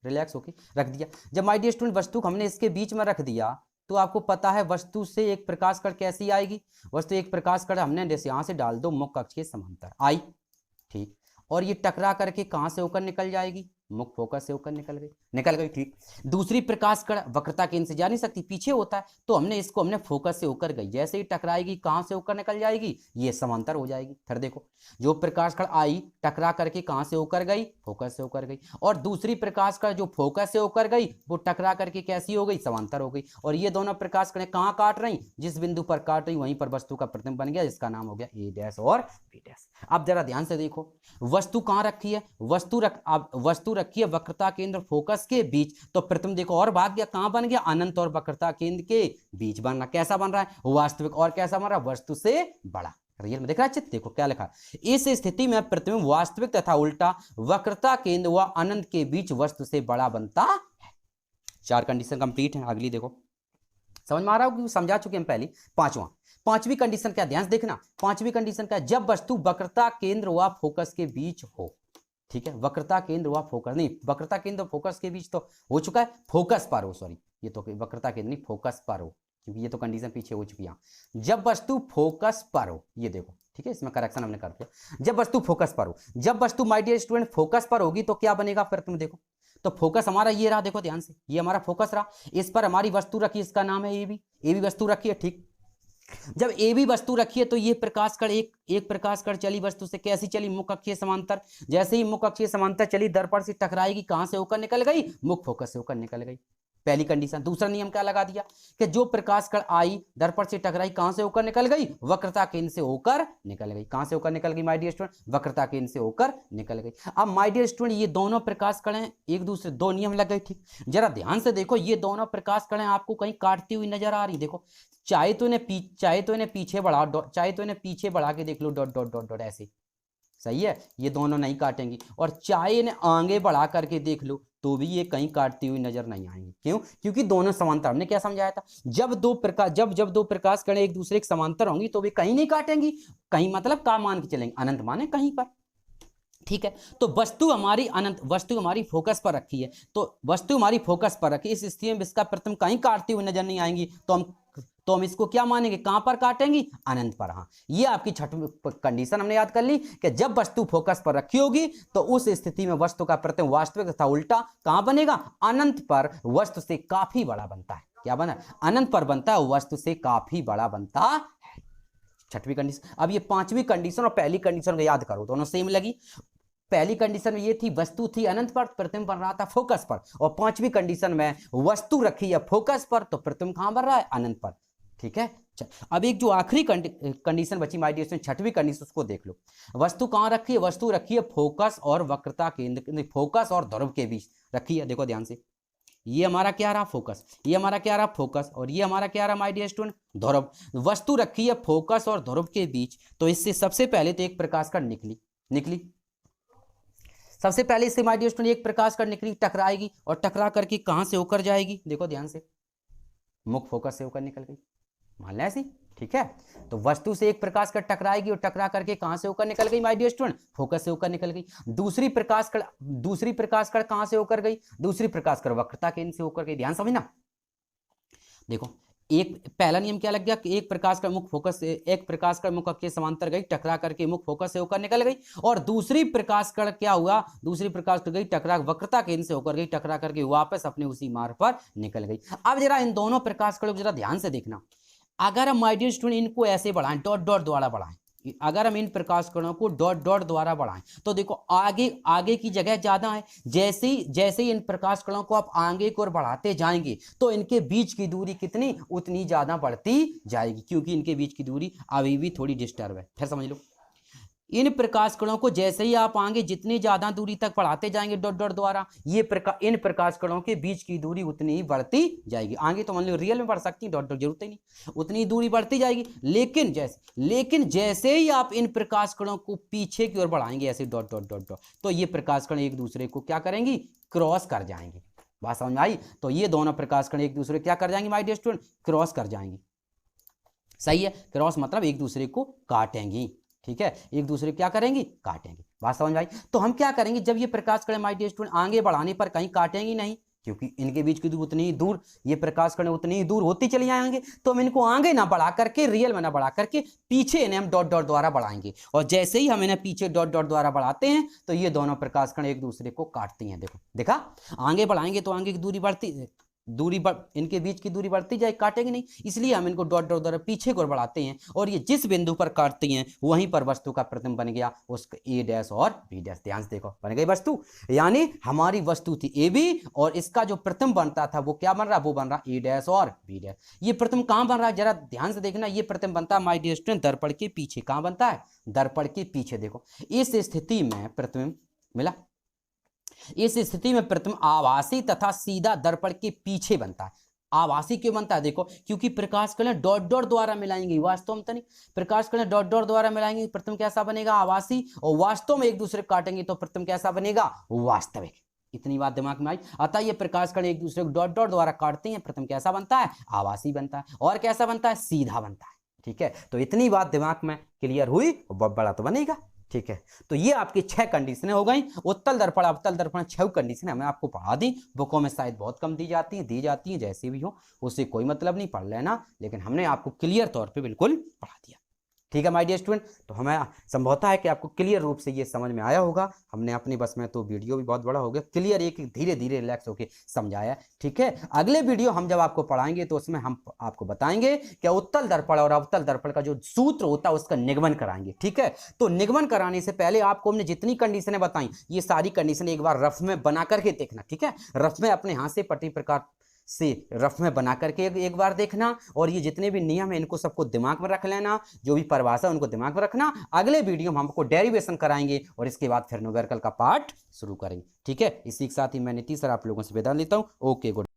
रिलैक्स होके रख दिया। जब माय डियर स्टूडेंट वस्तु को हमने इसके बीच में रख दिया, तो आपको पता है वस्तु से एक प्रकाश कण कैसी आएगी, वस्तु एक प्रकाश कण हमने जैसे यहाँ से डाल दो, मुख्य अक्ष के समांतर आई, ठीक। और ये टकरा करके कहाँ से होकर निकल जाएगी, मुख्य फोकस से होकर निकल गई, ठीक। दूसरी प्रकाश कण वक्रता केंद्र से जा नहीं सकती, पीछे होता है, तो हमने फोकस से होकर गई, जैसे ही टकराएगी कहाँ से होकर निकल जाएगी, ये समांतर हो जाएगी। फिर देखो, जो प्रकाश कण आई टकरा करके कहाँ से होकर गई, फोकस से होकर गई, और दूसरी प्रकाश कण जो फोकस से होकर गई वो टकरा करके कैसी हो गई, समांतर हो गई। और ये दोनों प्रकाश कण कहाँ काट रही, जिस बिंदु पर काट रही वहीं पर वस्तु का प्रतिबिंब बन गया, जिसका नाम हो गया ए डैश और बी डैश। अब जरा ध्यान से देखो, वस्तु कहाँ रखी है, वस्तु रखी है वक्रता केंद्र फोकस के बीच, तो प्रतिबिंब देखो और भाग गया, कहां बन गया, अनंत और वक्रता केंद्र के बीच बन रहा। कैसा बन रहा है, वास्तविक, और कैसा बन रहा है, वस्तु से बड़ा। रियल में देख रहा है चित्र, देखो क्या लिखा है, इस स्थिति में प्रतिबिंब वास्तविक तथा उल्टा वक्रता केंद्र व अनंत के बीच वस्तु से बड़ा बनता है। 4 कंडीशन कंप्लीट है। अगली देखो, समझ में आ रहा हो, समझा चुके हम पहली। पांचवी कंडीशन क्या, ध्यान से देखना, पांचवी कंडीशन क्या, जब वस्तु वक्रता केंद्र व फोकस के बीच हो, ठीक है। वक्रता केंद्र व फोकस नहीं, वक्रता केंद्र फोकस के बीच तो हो चुका है, फोकस पर हो, सॉरी, ये तो वक्रता केंद्र नहीं, फोकस पर हो, क्योंकि ये तो कंडीशन पीछे हो चुकी है। जब वस्तु फोकस पर हो, ये देखो, ठीक है, इसमें करेक्शन हमने कर दिया। जब वस्तु फोकस पर हो, जब वस्तु माय डियर स्टूडेंट फोकस पर होगी तो क्या बनेगा, फिर तुम देखो, तो फोकस हमारा ये रहा, देखो ध्यान से, ये हमारा फोकस रहा, इस पर हमारी वस्तु रखी, इसका नाम है ए बी वस्तु रखी है, ठीक। जब ए बी वस्तु रखी है तो ये प्रकाश कण एक प्रकाश कण चली वस्तु से, कैसी चली, मुख्य अक्षीय समांतर। जैसे ही मुख्य अक्षीय समांतर चली, दर्पण से टकराएगी, कहां से होकर निकल गई, मुख्य फोकस से होकर निकल गई, पहली कंडीशन। दूसरा नियम क्या लगा दिया कि जो प्रकाश कण आई दर्पण से टकराई, कहां से होकर निकल गई, वक्रता केंद्र से होकर निकल गई। कहां से होकर निकल गई माय डियर स्टूडेंट, वक्रता केंद्र से होकर निकल गई। अब माय डियर स्टूडेंट ये दोनों प्रकाश कण एक दूसरे, दो नियम लग गए, ठीक। जरा ध्यान से देखो, ये दोनों प्रकाश कण आपको कहीं काटती हुई नजर आ रही, देखो, चाहे तो इन्हें पीछे बढ़ा, चाहे तो इन्हें पीछे बढ़ा के देख लो, डॉट डॉट डॉट डॉट ऐसे, सही है, ये दोनों नहीं काटेंगी। और चाहे इन्हें आगे बढ़ा करके देख लो तो भी ये कहीं काटती हुई नजर नहीं आएंगी। क्यों, क्योंकि दोनों समांतर। हमने क्या समझाया था, जब दो प्रकाश कण एक दूसरे के समांतर होंगी तो वे कहीं नहीं काटेंगी, कहीं मतलब का मान के चलेंगे, अनंत माने कहीं पर, ठीक है। तो वस्तु हमारी वस्तु हमारी फोकस पर रखी है, तो वस्तु हमारी फोकस पर रखी, इस स्थिति में इसका प्रतिबिंब कहीं काटती हुई नजर नहीं आएंगी, तो हम इसको क्या मानेंगे, कहां पर काटेंगी, अनंत पर। हाँ, ये आपकी छठी कंडीशन हमने याद कर ली कि जब वस्तु फोकस पर रखी होगी तो उस स्थिति में वस्तु का प्रतिबिंब वास्तविक तथा उल्टा कहां बनेगा, अनंत पर वस्तु से काफी बड़ा बनता है। क्या बना, अनंत पर बनता है, वस्तु से काफी बड़ा बनता है। छठवीं कंडीशन। अब ये पांचवी कंडीशन और पहली कंडीशन को याद करो, दोनों सेम लगी। पहली कंडीशन में ये थी वस्तु थी अनंत पर, प्रतिबिंब बन रहा था फोकस पर, और पांचवी कंडीशन में वस्तु रखी है फोकस पर तो प्रतिबिंब कहां बन रहा है, अनंत पर, ठीक है। अब एक जो आखिरी कंडीशन बची माय डियर स्टूडेंट, छठवीं कंडीशन, उसको देख लो। वस्तु कहां रखी है, वस्तु रखी है फोकस और वक्रता केंद्र, फोकस और ध्रुव के बीच रखी है। देखो ध्यान से, ये हमारा क्या रहा, फोकस, ये हमारा क्या रहा, फोकस, और ये हमारा क्या रहा माय डियर स्टूडेंट, ध्रुव। वस्तु रखी है फोकस और ध्रुव के बीच, तो इससे सबसे पहले तो एक प्रकाश कण निकली, सबसे पहले इससे माय डियर स्टूडेंट एक प्रकाश कण निकली, टकराएगी और टकरा करके कहां से होकर जाएगी, देखो ध्यान से, मुख्य फोकस से होकर निकल गई, मान लें ऐसी, ठीक है। तो वस्तु से एक प्रकाश कण टकराएगी और टकरा करके कहां से होकर निकल गई माय डियर स्टूडेंट, फोकस से होकर निकल गई। दूसरी प्रकाश कण कहां से होकर गई, दूसरी प्रकाश कण वक्रता केंद्र से होकर गई। ध्यान समझना, देखो, एक पहला नियम क्या लग गया कि एक प्रकाश कण मुख्य फोकस से, एक प्रकाश कण मुख्य के समांतर गई, टकरा करके मुख्य फोकस से होकर निकल गई। और दूसरी प्रकाश कण क्या हुआ, दूसरी प्रकाश कण गई टकरा वक्रता केंद्र से होकर गई, टकरा करके वापस अपने उसी मार्ग पर निकल गई। अब जरा इन दोनों प्रकाश कणों को जरा ध्यान से देखना, अगर हम माय डियर स्टूडेंट इनको ऐसे बढ़ाएं, डॉट डॉट द्वारा बढ़ाएं, अगर हम इन प्रकाश कणों को डॉट डॉट द्वारा बढ़ाएं तो देखो आगे की जगह ज्यादा है। जैसे ही इन प्रकाश कणों को आप आगे की ओर बढ़ाते जाएंगे तो इनके बीच की दूरी कितनी, उतनी ज्यादा बढ़ती जाएगी, क्योंकि इनके बीच की दूरी अभी भी थोड़ी डिस्टर्ब है। फिर समझ लो, इन प्रकाश कणों को जैसे ही आप आगे जितनी ज्यादा दूरी तक बढ़ाते जाएंगे डॉट डॉट द्वारा, इन प्रकाश कणों के बीच की दूरी उतनी ही बढ़ती जाएगी। आगे तो मान लो रियल में बढ़ सकती है, डॉट डॉट जरूरत ही नहीं, उतनी दूरी बढ़ती जाएगी। लेकिन जैसे ही आप इन प्रकाश कणों को पीछे की ओर बढ़ाएंगे ऐसे डॉट डॉट डॉट डॉट, तो ये प्रकाश कण एक दूसरे को क्या करेंगी, क्रॉस कर जाएंगे। बात समझ में आई? तो ये दोनों प्रकाश कण एक दूसरे क्या कर जाएंगे माय डियर स्टूडेंट, क्रॉस कर जाएंगे। सही है, क्रॉस मतलब एक दूसरे को काटेंगी। ठीक है, एक दूसरे क्या करेंगी, काटेंगे। बात समझ में आई? तो हम क्या करेंगे, जब ये प्रकाश कण माय डियर स्टूडेंट आगे बढ़ाने पर कहीं काटेंगी नहीं, क्योंकि इनके बीच की दूरी उतनी ही दूर, ये प्रकाश कण उतनी ही दूर होती चली जाएंगे, तो हम इनको आगे ना बढ़ा करके, रियल में ना बढ़ा करके, पीछे इन्हें हम डॉट डॉट द्वारा बढ़ाएंगे। और जैसे ही हम इन्हें पीछे डॉट डॉट द्वारा बढ़ाते हैं तो ये दोनों प्रकाश कण एक दूसरे को काटती हैं। देखो देखा, आगे बढ़ाएंगे तो आगे की दूरी बढ़ती, इनके बीच की दूरी बढ़ती जाए, काटेंगे नहीं, इसलिए हम इनको डॉट डॉट द्वारा पीछे को बढ़ाते हैं। और ये जिस बिंदु पर काटती हैं वहीं पर वस्तु का प्रतिबिंब बन गया, उसका ए डैश और बी डैश। ध्यान से देखो, बन गई वस्तु, यानी हमारी वस्तु थी ए बी और इसका जो प्रतिबिंब बनता था वो क्या बन रहा, वो बन रहा ए डैश और बी डैश। ये प्रतिबिंब कहां बन रहा है, जरा ध्यान से देखना, ये प्रतिबिंब बनता है माय डियर स्टूडेंट दर्पण के पीछे। कहां बनता है, दर्पण के पीछे। देखो इस स्थिति में प्रतिबिंब मिला, इस स्थिति में प्रतिबिंब आभासी तथा सीधा दर्पण के पीछे बनता है। आभासी क्यों बनता है, देखो क्योंकि प्रकाश कण डॉट डॉट द्वारा मिलाएंगे, वास्तव में तो नहीं, प्रकाश कण डॉट डॉट द्वारा मिलाएंगे, प्रतिबिंब कैसा बनेगा, आभासी, और वास्तव में एक दूसरे को काटेंगे तो प्रतिबिंब कैसा बनेगा, वास्तविक। इतनी बात दिमाग में आई? अतः ये प्रकाश कण एक दूसरे को डॉट डॉट द्वारा काटते हैं, प्रतिबिंब कैसा बनता है, आभासी बनता है, और कैसा बनता है, सीधा बनता है। ठीक है, तो इतनी बात दिमाग में क्लियर हुई, बहुत बड़ा तो बनेगा। ठीक है, तो ये आपकी 6 कंडीशनें हो गई। उत्तल दर्पण अवतल दर्पण 6 कंडीशन हमें आपको पढ़ा दी, बुकों में शायद बहुत कम दी जाती हैं, जैसे भी हो उससे कोई मतलब नहीं, पढ़ लेना, लेकिन हमने आपको क्लियर तौर पे बिल्कुल पढ़ा दिया। ठीक है माय डियर स्टूडेंट, तो हमें संभवता है कि आपको क्लियर रूप से ये समझ में आया होगा। हमने अपनी बस में तो वीडियो भी बहुत बड़ा हो गया, क्लियर एक धीरे धीरे रिलैक्स होकर समझाया। ठीक है, अगले वीडियो हम जब आपको पढ़ाएंगे तो उसमें हम आपको बताएंगे कि उत्तल दर्पण और अवतल दर्पण का जो सूत्र होता है उसका निगमन कराएंगे। ठीक है, तो निगमन कराने से पहले आपको हमने जितनी कंडीशनें बताई, ये सारी कंडीशन एक बार रफ में बना करके देखना। ठीक है, रफ में अपने हाथ से पट्टी प्रकार से रफ में बना करके एक बार देखना, और ये जितने भी नियम है इनको सबको दिमाग में रख लेना, जो भी परिभाषा उनको दिमाग में रखना। अगले वीडियो में हमको डेरिवेशन कराएंगे और इसके बाद फिर न्यूमेरिकल का पार्ट शुरू करेंगे। ठीक है, इसी के साथ ही मैं नीतीश सर आप लोगों से विदा लेता हूं। Okay, good.